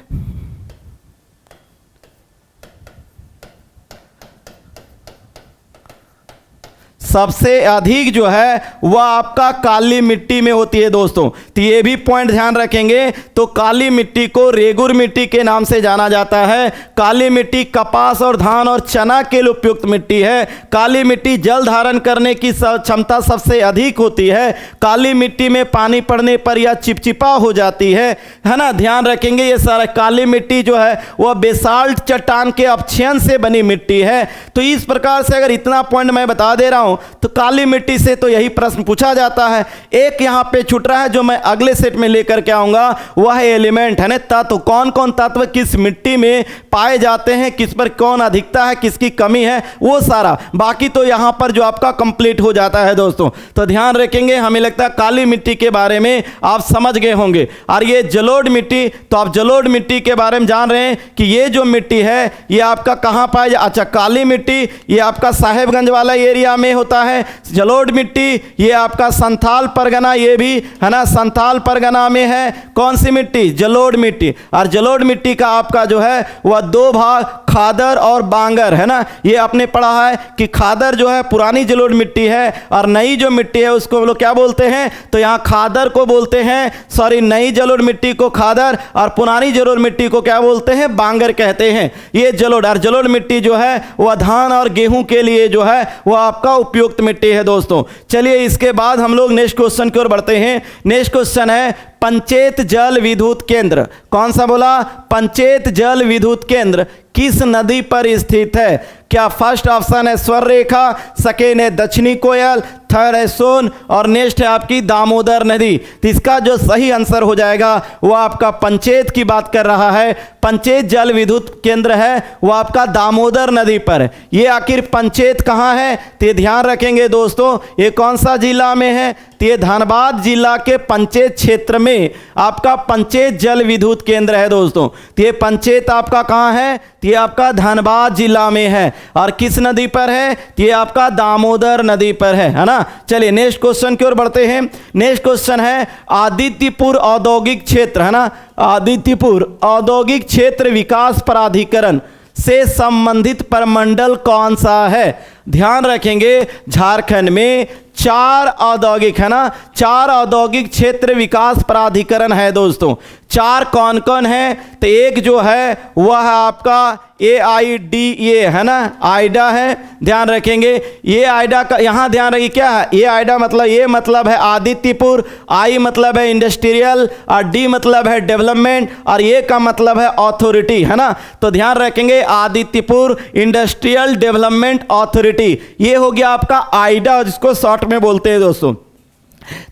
सबसे अधिक जो है वह आपका काली मिट्टी में होती है दोस्तों। तो ये भी पॉइंट ध्यान रखेंगे। तो काली मिट्टी को रेगुर मिट्टी के नाम से जाना जाता है। काली मिट्टी कपास और धान और चना के लिए उपयुक्त मिट्टी है। काली मिट्टी जल धारण करने की क्षमता सबसे अधिक होती है। काली मिट्टी में पानी पड़ने पर यह चिपचिपा हो जाती है ना। ध्यान रखेंगे ये सारा काली मिट्टी जो है वह बेसाल्ट चट्टान के अपक्षयन से बनी मिट्टी है। तो इस प्रकार से अगर इतना पॉइंट मैं बता दे रहा हूं तो काली मिट्टी से तो यही प्रश्न पूछा जाता है। एक यहाँ पे छूट रहा है जो मैं अगले सेट में लेकर के आऊंगा, वह है एलिमेंट, है ना, तत्व। कौन कौन तत्व किस मिट्टी में पाए जाते हैं, किस पर कौन अधिकता है, किसकी कमी है, वो सारा। बाकी तो यहाँ पर जो आपका कंप्लीट हो जाता है दोस्तों। तो ध्यान रखेंगे। हमें लगता है काली मिट्टी के बारे में आप समझ गए होंगे। और ये जलोढ़ मिट्टी, तो आप जलोढ़ मिट्टी के बारे में जान रहे हैं कि ये जो मिट्टी है ये आपका कहाँ पाए जा, अच्छा, काली मिट्टी ये आपका साहेबगंज वाला एरिया में होता है। जलोढ़ मिट्टी ये आपका संथाल परगना, ये भी है ना, संथाल परगना में है। कौन सी मिट्टी? जलोढ़ मिट्टी। और जलोढ़ मिट्टी का आपका जो है वह दो भाग, खादर और बांगर, है ना। ये आपने पढ़ा है कि खादर जो है पुरानी जलोढ़ मिट्टी है, और नई जो मिट्टी है उसको हम लोग क्या बोलते हैं? तो यहाँ खादर को बोलते हैं, सॉरी, नई जलोढ़ मिट्टी को खादर, और पुरानी जलोढ़ मिट्टी को क्या बोलते हैं? बांगर कहते हैं। ये जलोढ़, और जलोढ़ मिट्टी जो है वह धान और गेहूं के लिए जो है वह आपका उपयुक्त मिट्टी है दोस्तों। चलिए इसके बाद हम लोग नेक्स्ट क्वेश्चन की ओर बढ़ते हैं। नेक्स्ट क्वेश्चन है पंचेत जल विद्युत केंद्र। कौन सा बोला? पंचेत जल विद्युत केंद्र किस नदी पर स्थित है? क्या फर्स्ट ऑप्शन है स्वर्णरेखा, सेकेंड है दक्षिणी कोयल, थर्ड है सोन और नेक्स्ट है आपकी दामोदर नदी। तो इसका जो सही आंसर हो जाएगा वो आपका पंचेत की बात कर रहा है। पंचेत जल विद्युत केंद्र है वो आपका दामोदर नदी पर है। ये आखिर पंचेत कहाँ है? तो ये ध्यान रखेंगे दोस्तों, ये कौन सा जिला में है? तो ये धनबाद जिला के पंचेत क्षेत्र में आपका पंचेत जल विद्युत केंद्र है दोस्तों। तो ये पंचेत आपका कहाँ है? तो ये आपका धनबाद जिला में है और किस नदी पर है? तो ये आपका दामोदर नदी पर है ना। चलिए नेक्स्ट क्वेश्चन की ओर बढ़ते हैं। नेक्स्ट क्वेश्चन है आदित्यपुर औद्योगिक क्षेत्र, है ना। आदित्यपुर औद्योगिक क्षेत्र विकास प्राधिकरण से संबंधित प्रमंडल कौन सा है? ध्यान रखेंगे झारखंड में 4 औद्योगिक, है ना, 4 औद्योगिक क्षेत्र विकास प्राधिकरण है दोस्तों। 4 कौन कौन है? तो एक जो है वह है आपका AIDA, है ना, आइडा है। ध्यान रखेंगे ये आइडा का, यहाँ ध्यान रखिए क्या है ये आइडा मतलब, ये मतलब है आदित्यपुर, I मतलब है इंडस्ट्रियल और D मतलब है डेवलपमेंट और A का मतलब है अथॉरिटी, है ना। तो ध्यान रखेंगे आदित्यपुर इंडस्ट्रियल डेवलपमेंट अथॉरिटी, ये हो गया आपका आइडा जिसको शॉर्ट में बोलते हैं दोस्तों।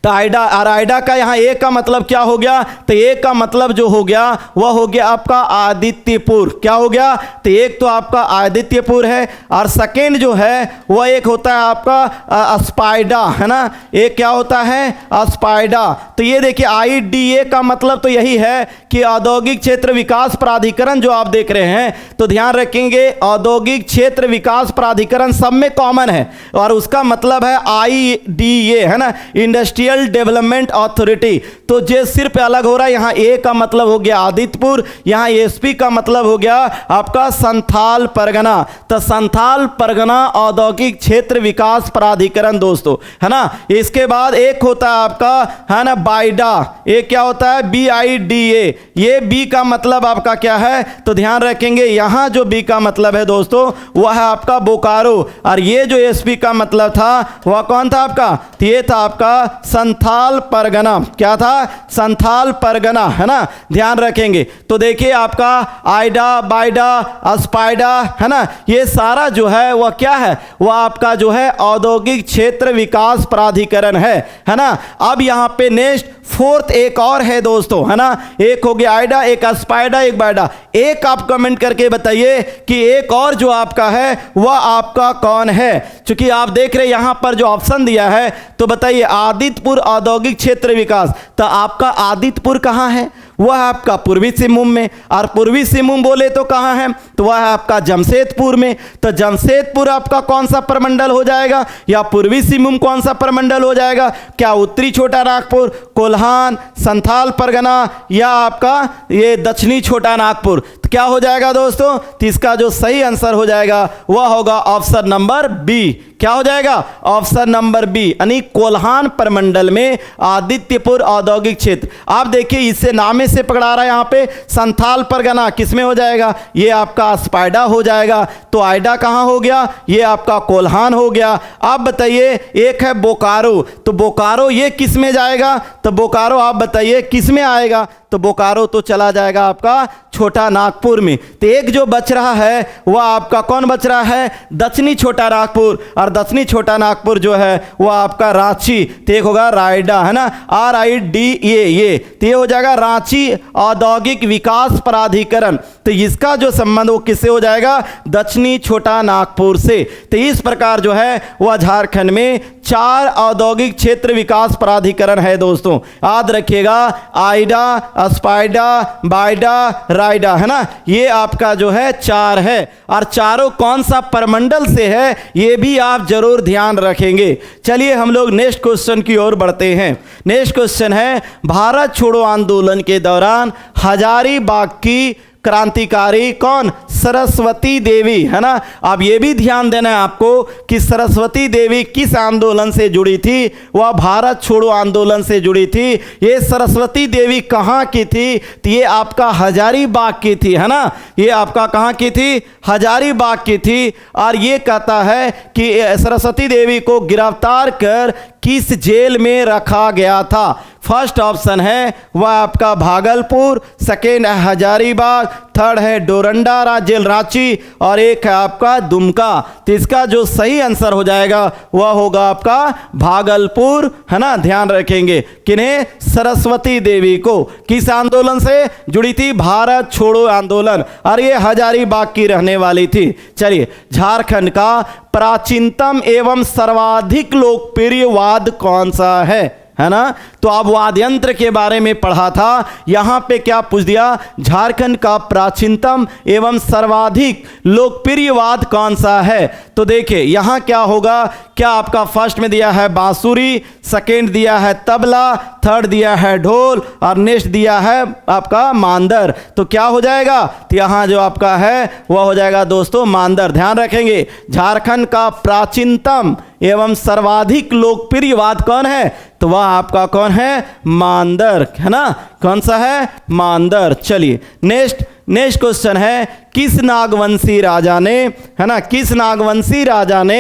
तो आइडा और आइडा का यहाँ ए का मतलब क्या हो गया? तो ए का मतलब जो हो गया वह हो गया आपका आदित्यपुर। क्या हो गया? तो एक तो आपका आदित्यपुर है और सेकेंड जो है वह एक होता है आपका स्पाइडा, है ना। एक क्या होता है? स्पाइडा। तो ये देखिए IDA का मतलब तो यही है कि औद्योगिक क्षेत्र विकास प्राधिकरण जो आप देख रहे हैं। तो ध्यान रखेंगे औद्योगिक क्षेत्र विकास प्राधिकरण सब में कॉमन है और उसका मतलब है IDA, है ना, इंडस्ट्रियल डेवलपमेंट अथॉरिटी। तो जे सिर्फ अलग हो रहा है, यहाँ ए का मतलब हो गया आदित्यपुर, यहाँ SP का मतलब हो गया आपका संथाल परगना। तो संथाल परगना औद्योगिक क्षेत्र विकास प्राधिकरण दोस्तों, है ना। इसके बाद एक होता है आपका, है ना, बाइडा। एक क्या होता है? BIDA। ये B का मतलब आपका क्या है? तो ध्यान रखेंगे यहाँ जो B का मतलब है दोस्तों वह है आपका बोकारो और ये जो SP का मतलब था वह कौन था आपका? तो ये था आपका संथाल परगना। क्या था? संथाल परगना, है ना। ध्यान रखेंगे। तो देखिए आपका आइडा, बाइडा, स्पाइडा, है ना, ये सारा जो है वह क्या है? वह आपका जो है औद्योगिक क्षेत्र विकास प्राधिकरण है ना। अब यहाँ पे नेक्स्ट फोर्थ एक और है दोस्तों, है ना। एक हो गया आइडा, एक स्पाइडा, एक बाइडा। एक आप कमेंट करके बताइए कि एक और जो आपका है वह आपका कौन है। क्योंकि आप देख रहे यहां पर जो ऑप्शन दिया है, तो बताइए आदित्यपुर औद्योगिक क्षेत्र विकास। तो आपका आदित्यपुर कहां है? वह है आपका पूर्वी सिंहभूम में। और पूर्वी सिंहभूम बोले तो कहाँ है? तो वह है आपका जमशेदपुर में। तो जमशेदपुर आपका कौन सा प्रमंडल हो जाएगा? या पूर्वी सिंहभूम कौन सा प्रमंडल हो जाएगा? क्या उत्तरी छोटा नागपुर, कोल्हान, संथाल परगना या आपका ये दक्षिणी छोटा नागपुर? तो क्या हो जाएगा दोस्तों? तो इसका जो सही आंसर हो जाएगा वह होगा ऑप्शन नंबर B। क्या हो जाएगा? ऑप्शन नंबर B, यानी कोल्हान प्रमंडल में आदित्यपुर औद्योगिक क्षेत्र। आप देखिए इससे नामे से पकड़ा रहा है यहाँ पे संथाल परगना, किसमें हो जाएगा? ये आपका स्पाइडा हो जाएगा। तो आइडा कहाँ हो गया? ये आपका कोल्हान हो गया। आप बताइए एक है बोकारो, तो बोकारो ये किस में जाएगा? तो बोकारो आप बताइए किस में आएगा? तो बोकारो तो चला जाएगा आपका छोटा नागपुर में। तो एक जो बच रहा है वह आपका कौन बच रहा है? दक्षिणी छोटा नागपुर। और दक्षिणी छोटा नागपुर जो है वह आपका रांची। तो एक होगा रायडा, है ना, RIDA। ये तो ये हो जाएगा रांची औद्योगिक विकास प्राधिकरण। तो इसका जो संबंध वो किससे हो जाएगा? दक्षिणी छोटा नागपुर से। तो इस प्रकार जो है वह झारखंड में 4 औद्योगिक क्षेत्र विकास प्राधिकरण है दोस्तों। याद रखिएगा आइडा, स्पाइडा, बाइडा, राइडा, है ना, ये आपका जो है 4 है। और चारों कौन सा प्रमंडल से है ये भी आप जरूर ध्यान रखेंगे। चलिए हम लोग नेक्स्ट क्वेश्चन की ओर बढ़ते हैं। नेक्स्ट क्वेश्चन है भारत छोड़ो आंदोलन के दौरान हजारीबाग की क्रांतिकारी कौन, सरस्वती देवी, है ना। अब ये भी ध्यान देना है आपको कि सरस्वती देवी किस आंदोलन से जुड़ी थी, वह भारत छोड़ो आंदोलन से जुड़ी थी। ये सरस्वती देवी कहाँ की थी, तो ये आपका हजारीबाग की थी, है ना। ये आपका कहाँ की थी, हजारीबाग की थी। और ये कहता है कि सरस्वती देवी को गिरफ्तार कर किस जेल में रखा गया था। फर्स्ट ऑप्शन है वह आपका भागलपुर, सेकेंड है हजारीबाग, थर्ड है डोरंडा जेल रांची, और एक है आपका दुमका। तो इसका जो सही आंसर हो जाएगा वह होगा आपका भागलपुर, है ना। ध्यान रखेंगे किन्हें, सरस्वती देवी को। किस आंदोलन से जुड़ी थी, भारत छोड़ो आंदोलन, और ये हजारीबाग की रहने वाली थी। चलिए, झारखंड का प्राचीनतम एवं सर्वाधिक लोकप्रिय वाद्य कौन सा है ना। तो अब वाद्य यंत्र के बारे में पढ़ा था, यहां पे क्या पूछ दिया, झारखंड का प्राचीनतम एवं सर्वाधिक लोकप्रिय वाद्य कौन सा है। तो देखिए यहां क्या होगा, क्या आपका फर्स्ट में दिया है बांसुरी, सेकेंड दिया है तबला, थर्ड दिया है ढोल, और नेक्स्ट दिया है आपका मांदर। तो क्या हो जाएगा, तो यहां जो आपका है वह हो जाएगा दोस्तों मांदर। ध्यान रखेंगे, झारखंड का प्राचीनतम एवं सर्वाधिक लोकप्रिय वाद्य कौन है, तो वह आपका कौन है, मांदर, है ना। कौन सा है, मांदर। चलिए नेक्स्ट क्वेश्चन है, किस नागवंशी राजा ने, है ना, किस नागवंशी राजा ने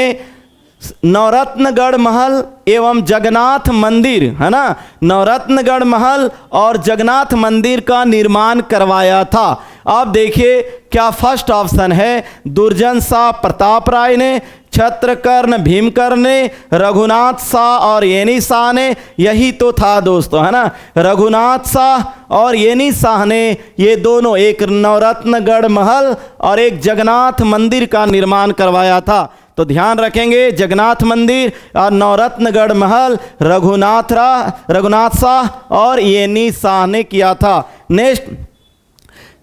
नवरत्नगढ़ महल एवं जगन्नाथ मंदिर, है ना, नवरत्नगढ़ महल और जगन्नाथ मंदिर का निर्माण करवाया था। अब देखिए क्या फर्स्ट ऑप्शन है, दुर्जन शाह प्रताप राय ने, छत्रकर्ण भीमकर्ण ने, रघुनाथ शाह और येनी शाह ने। यही तो था दोस्तों, है ना, रघुनाथ शाह और येनी शाह ने ये दोनों, एक नवरत्नगढ़ महल और एक जगन्नाथ मंदिर का निर्माण करवाया था। तो ध्यान रखेंगे, जगन्नाथ मंदिर और नवरत्नगढ़ महल रघुनाथ शाह और येनी शाह ने किया था। नेक्स्ट,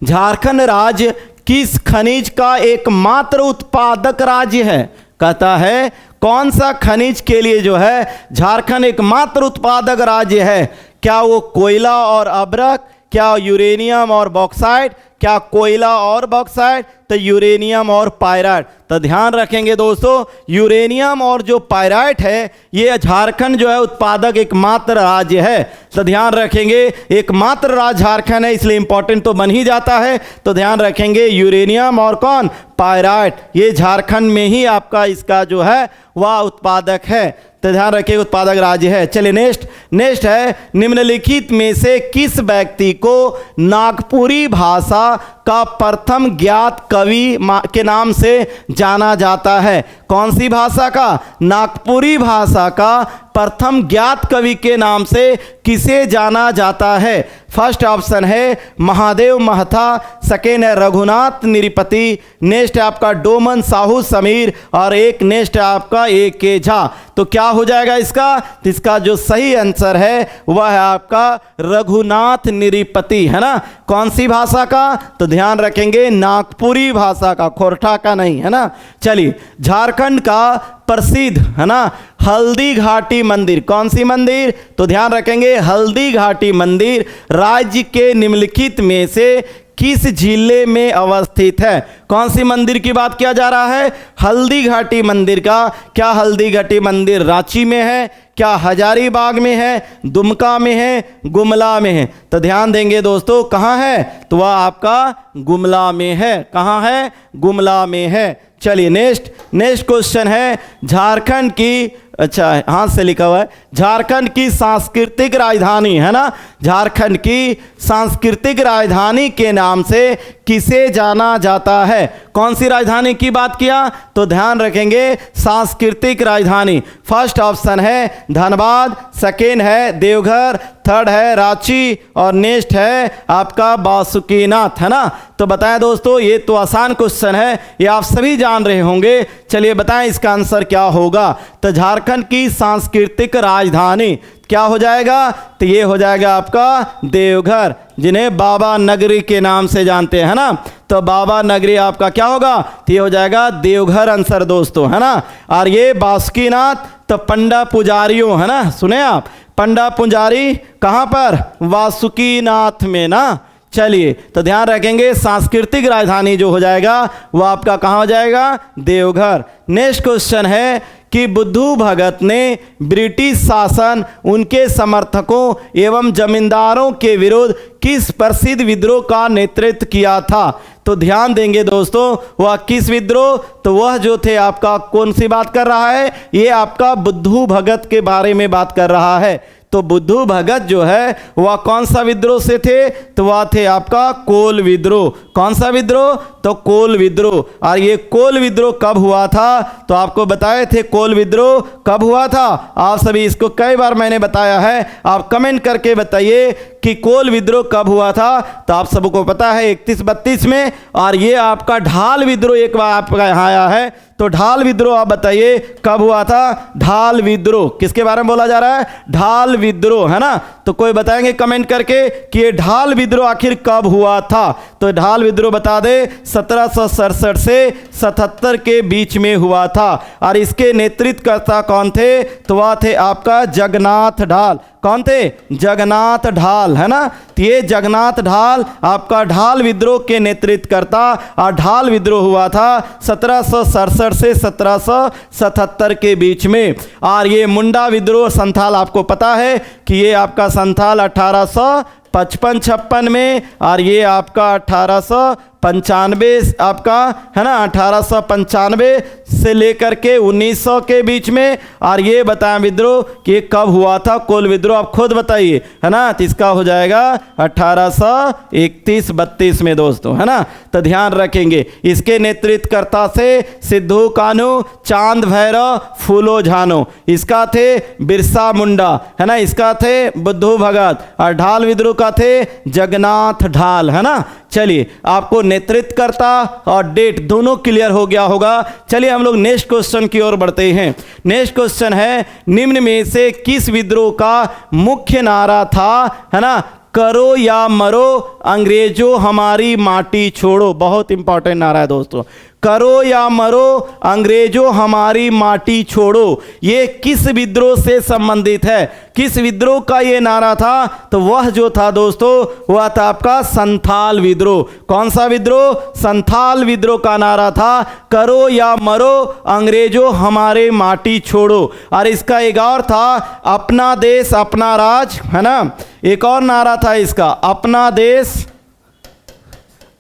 झारखंड राज्य किस खनिज का एकमात्र उत्पादक राज्य है। कहता है कौन सा खनिज के लिए जो है झारखंड एकमात्र उत्पादक राज्य है। क्या वो कोयला और अभ्रक, क्या यूरेनियम और बॉक्साइट, क्या कोयला और बॉक्साइट, तो यूरेनियम और पायराइट। तो ध्यान रखेंगे दोस्तों, यूरेनियम और जो पायराइट है ये झारखंड जो है उत्पादक एकमात्र राज्य है। तो ध्यान रखेंगे, एकमात्र राज्य झारखंड है, इसलिए इंपॉर्टेंट तो बन ही जाता है। तो ध्यान रखेंगे यूरेनियम और कौन, पायराइट, ये झारखंड में ही आपका इसका जो है वह उत्पादक है। तो ध्यान रखिए उत्पादक राज्य है। चलिए नेक्स्ट है, निम्नलिखित में से किस व्यक्ति को नागपुरी भाषा का प्रथम ज्ञात कवि के नाम से जाना जाता है। कौन सी भाषा का, नागपुरी भाषा का प्रथम ज्ञात कवि के नाम से किसे जाना जाता है। फर्स्ट ऑप्शन है महादेव महथा, सेकेंड है रघुनाथ निरिपति, नेक्स्ट है आपका डोमन साहू समीर, और एक नेक्स्ट है आपका A.K. झा। तो क्या हो जाएगा इसका, तो इसका जो सही आंसर है वह है आपका रघुनाथ निरिपति, है ना। कौन सी भाषा का, तो ध्यान रखेंगे नागपुरी भाषा का, खोरठा का नहीं, है ना। चलिए, झारखंड का प्रसिद्ध, है ना, हल्दी घाटी मंदिर, कौन सी मंदिर, तो ध्यान रखेंगे हल्दी घाटी मंदिर राज्य के निम्नलिखित में से किस जिले में अवस्थित है। कौन सी मंदिर की बात किया जा रहा है, हल्दी घाटी मंदिर का। क्या हल्दी घाटी मंदिर रांची में है, क्या हजारीबाग में है, दुमका में है, गुमला में है। तो ध्यान देंगे दोस्तों कहाँ है, तो वह आपका गुमला में है। कहाँ है, गुमला में है। चलिए नेक्स्ट क्वेश्चन है, झारखंड की, अच्छा हाथ से लिखा हुआ है, झारखंड की सांस्कृतिक राजधानी, है ना, झारखंड की सांस्कृतिक राजधानी के नाम से किसे जाना जाता है। कौन सी राजधानी की बात किया, तो ध्यान रखेंगे सांस्कृतिक राजधानी। फर्स्ट ऑप्शन है धनबाद, सेकेंड है देवघर, थर्ड है रांची, और नेक्स्ट है आपका बासुकीनाथ, है ना। तो बताएं दोस्तों, ये तो आसान क्वेश्चन है, ये आप सभी जान रहे होंगे। चलिए बताएं इसका आंसर क्या होगा। तो झारखंड की सांस्कृतिक राजधानी क्या हो जाएगा, तो ये हो जाएगा आपका देवघर, जिन्हें बाबा नगरी के नाम से जानते हैं, है ना। तो बाबा नगरी आपका क्या होगा, तो ये हो जाएगा देवघर आंसर दोस्तों, है ना। और ये बासुकीनाथ तो पंडा पुजारियों, है ना, सुने आप, पंडा पुजारी कहाँ पर, वासुकीनाथ में ना। चलिए, तो ध्यान रखेंगे सांस्कृतिक राजधानी जो हो जाएगा वो आपका कहाँ हो जाएगा, देवघर। नेक्स्ट क्वेश्चन है कि बुद्धू भगत ने ब्रिटिश शासन, उनके समर्थकों एवं जमींदारों के विरुद्ध किस प्रसिद्ध विद्रोह का नेतृत्व किया था। तो ध्यान देंगे दोस्तों, वह किस विद्रोह, तो वह जो थे आपका कौन सी बात कर रहा है, ये आपका बुद्धू भगत के बारे में बात कर रहा है। तो बुद्धू भगत जो है वह कौन सा विद्रोह से थे, तो वह थे आपका कोल विद्रोह। कौन सा विद्रोह, तो कोल विद्रोह। और ये कोल विद्रोह कब हुआ था, तो आपको बताए थे कोल विद्रोह कब हुआ था। आप सभी इसको कई बार मैंने बताया है, आप कमेंट करके बताइए कि कोल विद्रोह कब हुआ था। तो आप सबको पता है 31-32 में। और ये आपका ढाल विद्रोह एक बार आपका यहाँ आया है, तो ढाल विद्रोह आप बताइए कब हुआ था। ढाल विद्रोह किसके बारे में बोला जा रहा है, ढाल विद्रोह, है ना। तो कोई बताएंगे कमेंट करके कि ये ढाल विद्रोह आखिर कब हुआ था। तो ढाल विद्रोह बता दे 1767 से 77 के बीच में हुआ था। और इसके नेतृत्वकर्ता कौन थे, तो वह थे आपका जगन्नाथ ढाल। कौन थे, जगन्नाथ ढाल, है ना। तो ये जगन्नाथ ढाल आपका ढाल विद्रोह के नेतृत्वकर्ता। और ढाल विद्रोह हुआ था 1767 से 1777 के बीच में। और ये मुंडा विद्रोह संथाल आपको पता है कि ये आपका संथाल 1855-56 में। और ये आपका 1895 आपका, है ना, 1895 से लेकर के 1900 के बीच में। और ये बताएं विद्रोह कि कब हुआ था, कोल विद्रोह आप खुद बताइए, है ना। तो इसका हो जाएगा 1831-32 में दोस्तों, है ना। तो ध्यान रखेंगे इसके नेतृत्वकर्ता से सिद्धू कान्हू, चांद भैरव, फूलो झानो। इसका थे बिरसा मुंडा, है ना। इसका थे बुद्धू भगत। और ढाल विद्रोह का थे जगन्नाथ ढाल, है ना। चलिए, आपको नेतृत्वकर्ता और डेट दोनों क्लियर हो गया होगा। चलिए हम लोग नेक्स्ट क्वेश्चन की ओर बढ़ते हैं। नेक्स्ट क्वेश्चन है, निम्न में से किस विद्रोह का मुख्य नारा था, है ना। करो या मरो, अंग्रेजों हमारी माटी छोड़ो। बहुत इंपॉर्टेंट नारा है दोस्तों। करो या मरो, अंग्रेजों हमारी माटी छोड़ो। ये किस विद्रोह से संबंधित है, किस विद्रोह का ये नारा था, तो वह जो था दोस्तों वह था आपका संथाल विद्रोह। कौन सा विद्रोह, संथाल विद्रोह का नारा था, करो या मरो, अंग्रेजों हमारे माटी छोड़ो। और इसका एक और था, अपना देश अपना राज, है ना। एक और नारा था इसका, अपना देश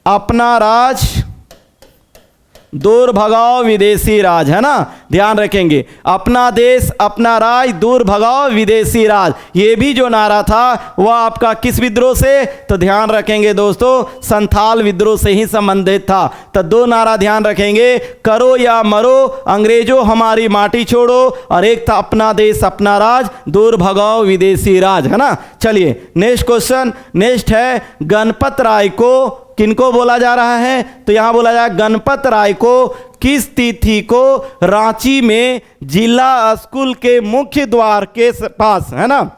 अपना राज, दूर भगाओ विदेशी राज, है ना। ध्यान रखेंगे, अपना देश अपना राज, दूर भगाओ विदेशी राज। ये भी जो नारा था वह आपका किस विद्रोह से, तो ध्यान रखेंगे दोस्तों संथाल विद्रोह से ही संबंधित था। तो दो नारा ध्यान रखेंगे, करो या मरो, अंग्रेजों हमारी माटी छोड़ो। और एक था अपना देश अपना राज, दूर भगाओ विदेशी राज, है ना। चलिए नेक्स्ट क्वेश्चन, नेक्स्ट है गणपत राय को किनको बोला जा रहा है, तो यहां बोला जा रहा है गणपत राय को किस तिथि को रांची में जिला स्कूल के मुख्य द्वार के पास, है ना।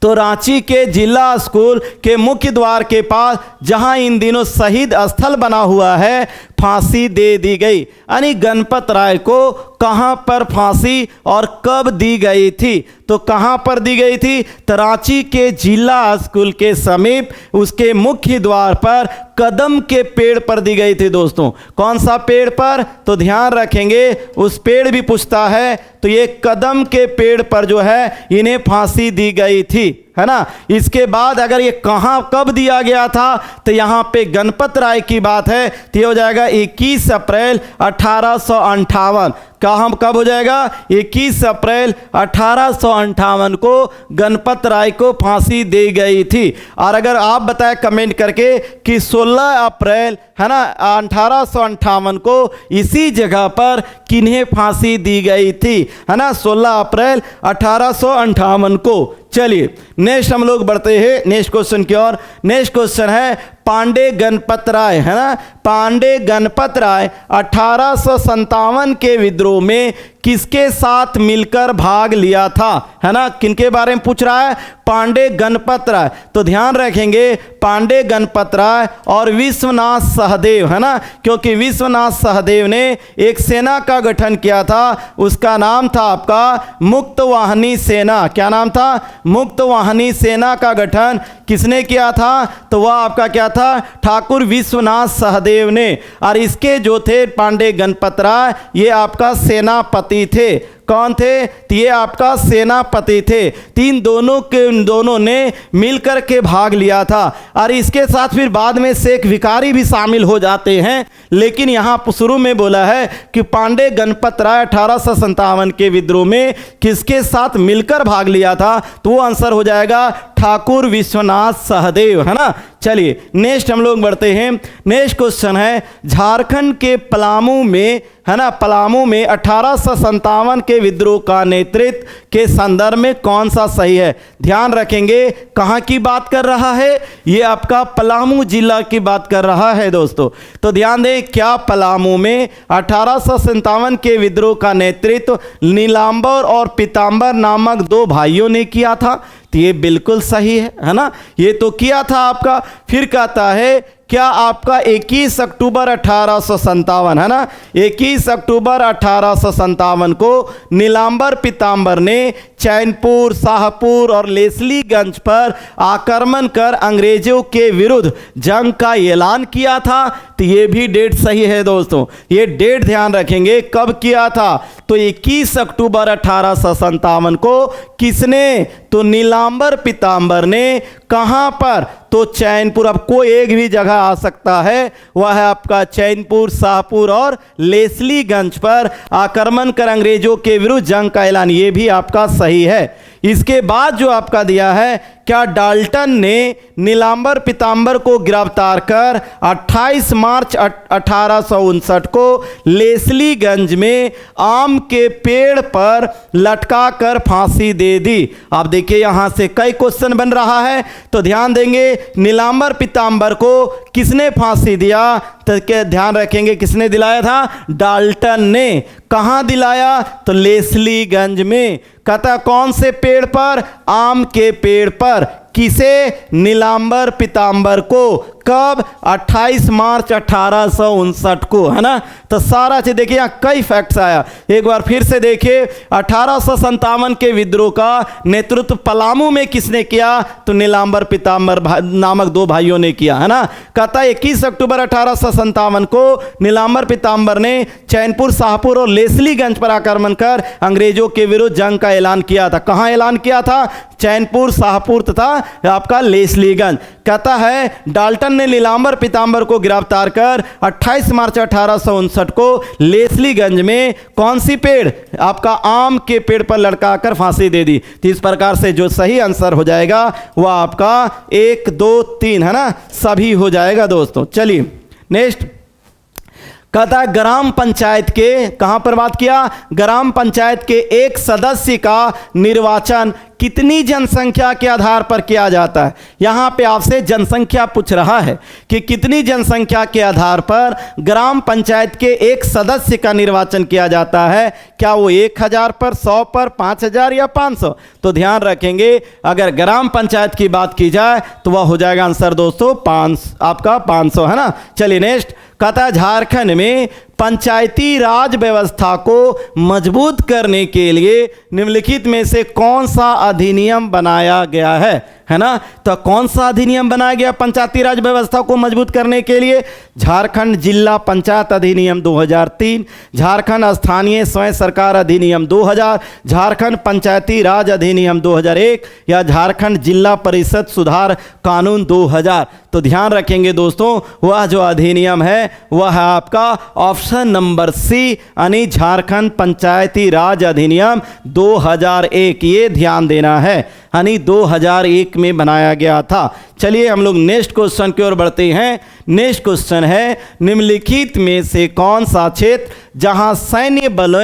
तो रांची के जिला स्कूल के मुख्य द्वार के पास जहां इन दिनों शहीद स्थल बना हुआ है, फांसी दे दी गई। यानी गणपत राय को कहां पर फांसी और कब दी गई थी, तो कहां पर दी गई थी, तो रांची के जिला स्कूल के समीप उसके मुख्य द्वार पर कदम के पेड़ पर दी गई थी दोस्तों। कौन सा पेड़ पर, तो ध्यान रखेंगे उस पेड़ भी पूछता है। तो ये कदम के पेड़ पर जो है इन्हें फांसी दी गई थी, है ना। इसके बाद अगर ये कहां कब दिया गया था, तो यहां पे गणपत राय की बात है, तो ये हो जाएगा 21 अप्रैल 1858। कब हो जाएगा, 21 अप्रैल 1858 को गणपत राय को फांसी दी गई थी। और अगर आप बताएं कमेंट करके कि 16 अप्रैल, है ना, 1858 को इसी जगह पर किन्हें फांसी दी गई थी, है ना, 16 अप्रैल 1858 को। चलिए नेक्स्ट हम लोग बढ़ते हैं नेक्स्ट क्वेश्चन की ओर। नेक्स्ट क्वेश्चन है पांडे गणपत राय, है ना। पांडे गणपत राय 1857 के विद्रोह में किसके साथ मिलकर भाग लिया था, है ना। किनके बारे में पूछ रहा है, पांडे गणपत राय। तो ध्यान रखेंगे पांडे गणपत राय और विश्वनाथ सहदेव, है ना, क्योंकि विश्वनाथ सहदेव ने एक सेना का गठन किया था, उसका नाम था आपका मुक्तवाहिनी सेना। क्या नाम था, मुक्तवाहिनी सेना का गठन किसने किया था, तो वह आपका क्या था, ठाकुर विश्वनाथ सहदेव ने। और इसके जो थे पांडे गणपत राय, ये आपका सेनापति थे। कौन थे, तो ये आपका सेनापति थे। दोनों ने मिलकर के भाग लिया था। और इसके साथ फिर बाद में शेख भिखारी भी शामिल हो जाते हैं, लेकिन यहाँ शुरू में बोला है कि पांडे गणपत राय 1857 के विद्रोह में किसके साथ मिलकर भाग लिया था, तो वो आंसर हो जाएगा ठाकुर विश्वनाथ सहदेव, है ना। चलिए नेक्स्ट हम लोग बढ़ते हैं। नेक्स्ट क्वेश्चन है झारखंड के पलामू में, है ना, पलामू में 1857 के विद्रोह का नेतृत्व के संदर्भ में कौन सा सही है। ध्यान रखेंगे कहाँ की बात कर रहा है, ये आपका पलामू जिला की बात कर रहा है दोस्तों। तो ध्यान दें, क्या पलामू में 1857 के विद्रोह का नेतृत्व नीलांबर और पीतांबर नामक दो भाइयों ने किया था, तो ये बिल्कुल सही है ना, ये तो किया था आपका। फिर कहता है क्या आपका 21 अक्टूबर 1857, है ना, 21 अक्टूबर 1857 को नीलांबर पीतांबर ने चैनपुर, शाहपुर और लेस्लीगंज पर आक्रमण कर अंग्रेजों के विरुद्ध जंग का ऐलान किया था, तो ये भी डेट सही है दोस्तों। ये डेट ध्यान रखेंगे कब किया था, तो 21 अक्टूबर 1857 को किसने, तो नीलांबर पीतांबर ने। कहाँ पर, तो चैनपुर। अब कोई एक भी जगह आ सकता है, वह है आपका चैनपुर, शाहपुर और लेस्लीगंज पर आक्रमण कर अंग्रेजों के विरुद्ध जंग का ऐलान, ये भी आपका सही है। इसके बाद जो आपका दिया है, क्या डाल्टन ने नीलांबर पीतांबर को गिरफ्तार कर 28 मार्च 1859 को लेस्लीगंज में आम के पेड़ पर लटका कर फांसी दे दी। आप देखिए यहां से कई क्वेश्चन बन रहा है, तो ध्यान देंगे नीलांबर पीतांबर को किसने फांसी दिया, तो क्या ध्यान रखेंगे किसने दिलाया था, डाल्टन ने। कहां दिलाया, तो लेस्लीगंज में। कहता कौन से पेड़ पर, आम के पेड़ पर। किसे, नीलांबर पीतांबर को। कब, 28 मार्च 1859 को, है ना। तो सारा चीज देखिए यहाँ कई फैक्ट्स आया, एक बार फिर से देखिए। 1857 के विद्रोह का नेतृत्व पलामू में किसने किया, तो नीलांबर पीतांबर नामक दो भाइयों ने किया, है ना। कहता 21 अक्टूबर 1857 को नीलांबर पीतांबर ने चैनपुर, शाहपुर और लेस्लीगंज पर आक्रमण कर अंग्रेजों के विरुद्ध जंग का ऐलान किया था। कहाँ ऐलान किया था, चैनपुर, शाहपुर तथा आपका लेस्लीगंज। कहता है डाल्टन ने नीलांबर पीतांबर को गिरफ्तार कर 28 मार्च 1859 को लेस्लीगंज में कौन सी पेड़, आपका आम के पेड़ पर लटका कर फांसी दे दी। तो इस प्रकार से जो सही आंसर हो जाएगा वह आपका 1, 2, 3, है ना, सभी हो जाएगा दोस्तों। चलिए नेक्स्ट कहता है ग्राम पंचायत के, कहां पर बात किया, ग्राम पंचायत के एक सदस्य का निर्वाचन कितनी जनसंख्या के आधार पर किया जाता है। यहां पे आपसे जनसंख्या पूछ रहा है कि कितनी जनसंख्या के आधार पर ग्राम पंचायत के एक सदस्य का निर्वाचन किया जाता है। क्या वो 1000 पर, 100 पर, 5000 या 500। तो ध्यान रखेंगे अगर ग्राम पंचायत की बात की जाए तो वह हो जाएगा आंसर दोस्तों 500, है ना। चलिए नेक्स्ट कहता है झारखंड में पंचायती राज व्यवस्था को मजबूत करने के लिए निम्नलिखित में से कौन सा अधिनियम बनाया गया है ना। तो कौन सा अधिनियम बनाया गया पंचायती राज व्यवस्था को मजबूत करने के लिए, झारखंड जिला पंचायत अधिनियम 2003, झारखंड स्थानीय स्वयं सरकार अधिनियम 2000, झारखंड पंचायती राज अधिनियम 2001 या झारखंड जिला परिषद सुधार कानून 2000। तो ध्यान रखेंगे दोस्तों वह जो अधिनियम है वह है आपका ऑप्शन नंबर सी, यानी झारखंड पंचायती राज अधिनियम 2001। ये ध्यान देना है, यानी 2001 में बनाया गया था। चलिए हम लोग नेक्स्ट क्वेश्चन की ओर बढ़ते हैं। नेक्स्ट क्वेश्चन है निम्नलिखित में से कौन सा क्षेत्र जहां सैन्य बल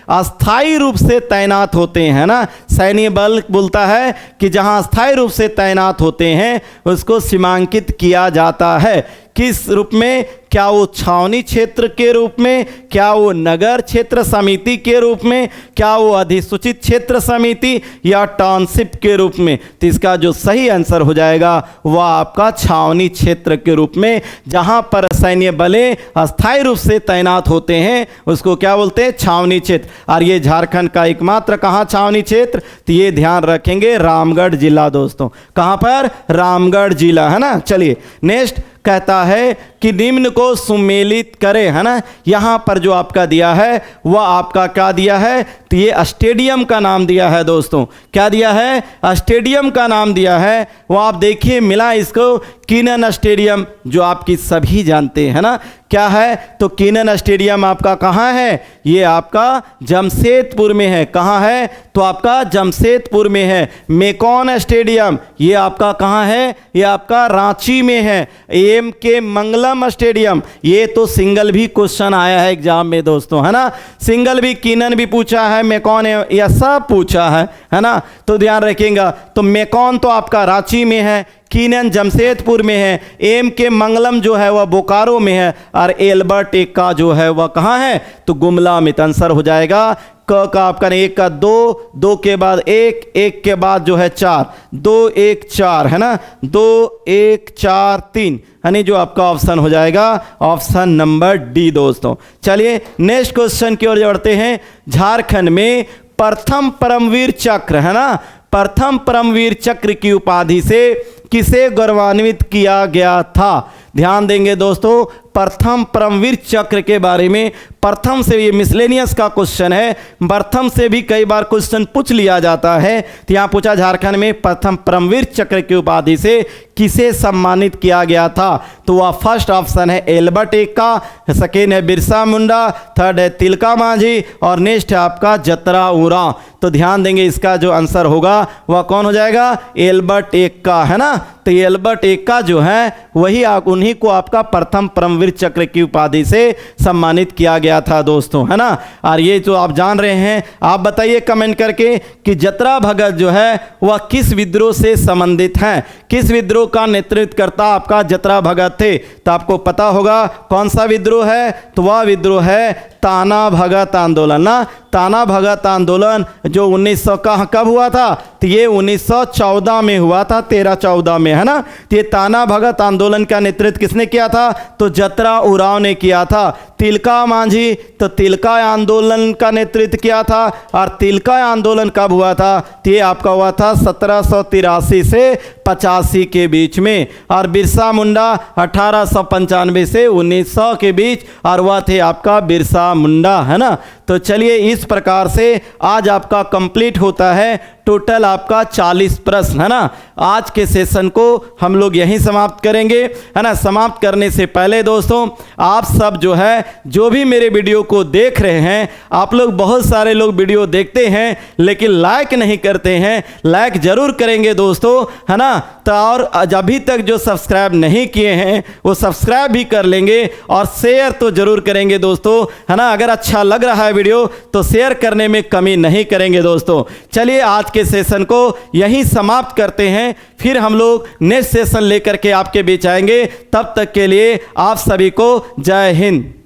अस्थायी रूप से तैनात होते हैं, ना, सैन्य बल बोलता है कि जहां अस्थायी रूप से तैनात होते हैं उसको सीमांकित किया जाता है। किस रूप में, क्या वो छावनी क्षेत्र के रूप में, क्या वो नगर क्षेत्र समिति के रूप में, क्या वो अधिसूचित क्षेत्र समिति या टाउनशिप के रूप में। तो इसका जो सही आंसर हो जाएगा वह आपका छावनी क्षेत्र के रूप में, जहां पर सैन्य बलें अस्थायी रूप से तैनात होते हैं उसको क्या बोलते हैं, छावनी क्षेत्र। और ये झारखंड का एकमात्र कहाँ छावनी क्षेत्र, तो ये ध्यान रखेंगे रामगढ़ जिला दोस्तों। कहाँ पर, रामगढ़ जिला, है ना। चलिए नेक्स्ट कहता है कि निम्न को सुमेलित करें, है ना। यहाँ पर जो आपका दिया है वह आपका क्या दिया है, तो ये स्टेडियम का नाम दिया है दोस्तों। क्या दिया है, स्टेडियम का नाम दिया है। वो आप देखिए मिला इसको कीनन स्टेडियम, जो आपकी सभी जानते हैं ना क्या है, तो कीनन स्टेडियम आपका कहाँ है, ये आपका जमशेदपुर में है। कहाँ है, तो आपका जमशेदपुर में है। मेकॉन स्टेडियम ये आपका कहाँ है, ये आपका रांची में है। एम के मंगलम स्टेडियम, ये तो सिंगल भी क्वेश्चन आया है एग्जाम में दोस्तों, है ना। सिंगल भी, कीनन भी पूछा है, मेकॉन यह सब पूछा है ना। तो ध्यान रखिएगा, तो मेकॉन तो आपका रांची में है, कीनन जमशेदपुर में है, एम के मंगलम जो है वह बोकारो में है, और एल्बर्ट एक्का जो है वह कहाँ है, तो गुमला में। आंसर हो जाएगा क का आपका नहीं, एक का दो, दो के बाद एक, एक के बाद जो है चार, 2 1 4 है ना, 2 1 4 3, यानी जो आपका ऑप्शन हो जाएगा ऑप्शन नंबर डी दोस्तों। चलिए नेक्स्ट क्वेश्चन की ओर बढ़ते हैं। झारखंड में प्रथम परमवीर चक्र, है ना, प्रथम परमवीर चक्र की उपाधि से किसे गौरवान्वित किया गया था। ध्यान देंगे दोस्तों, प्रथम परमवीर चक्र के बारे में। प्रथम से ये मिसलेनियस का क्वेश्चन है, प्रथम से भी कई बार क्वेश्चन पूछ लिया जाता है। तो यहाँ पूछा झारखंड में प्रथम परमवीर चक्र की उपाधि से किसे सम्मानित किया गया था, तो वह फर्स्ट ऑप्शन है एल्बर्ट एक्का, सेकेंड है बिरसा मुंडा, थर्ड है तिलका मांझी, और नेक्स्ट है आपका जतरा उरांव। तो ध्यान देंगे इसका जो आंसर होगा वह कौन हो जाएगा, एल्बर्ट एक्का, है ना। तो एल्बर्ट एक्का जो है वही उन्हीं को आपका प्रथम परमवीर चक्र की उपाधि से सम्मानित किया गया था दोस्तों, है ना। और ये जो आप जान रहे हैं, आप बताइए कमेंट करके कि जतरा भगत जो है वह किस विद्रोह से संबंधित हैं, किस विद्रोह का नेतृत्व करता आपका जतरा भगत थे। तो आपको पता होगा कौन सा विद्रोह है, तो वह विद्रोह है ताना भगत आंदोलन ना। ताना भगत आंदोलन जो 1900 का कब हुआ था, तो ये 1914 में हुआ था, 13-14 में, है ना। तो ये ताना भगत आंदोलन का नेतृत्व किसने किया था, तो जतरा उरांव ने किया था। तिलका मांझी, तो तिलका आंदोलन का नेतृत्व किया था, और तिलका आंदोलन कब हुआ था, तो ये आपका हुआ था 1783 से 85 के बीच में, और बिरसा मुंडा 1895 से 1900 के बीच, और वह थे आपका बिरसा मुंडा, है ना। तो चलिए इस प्रकार से आज आपका कंप्लीट होता है टोटल आपका 40 प्रश्न, है ना। आज के सेशन को हम लोग यहीं समाप्त करेंगे, है ना। समाप्त करने से पहले दोस्तों, आप सब जो है जो भी मेरे वीडियो को देख रहे हैं, आप लोग बहुत सारे लोग वीडियो देखते हैं लेकिन लाइक नहीं करते हैं, लाइक जरूर करेंगे दोस्तों, है ना। तो और अभी तक जो सब्सक्राइब नहीं किए हैं वो सब्सक्राइब भी कर लेंगे, और शेयर तो जरूर करेंगे दोस्तों, है ना। अगर अच्छा लग रहा है वीडियो तो शेयर करने में कमी नहीं करेंगे दोस्तों। चलिए आज के सेशन को यहीं समाप्त करते हैं, फिर हम लोग नेक्स्ट सेशन लेकर के आपके बीच आएंगे। तब तक के लिए आप सभी को जय हिंद।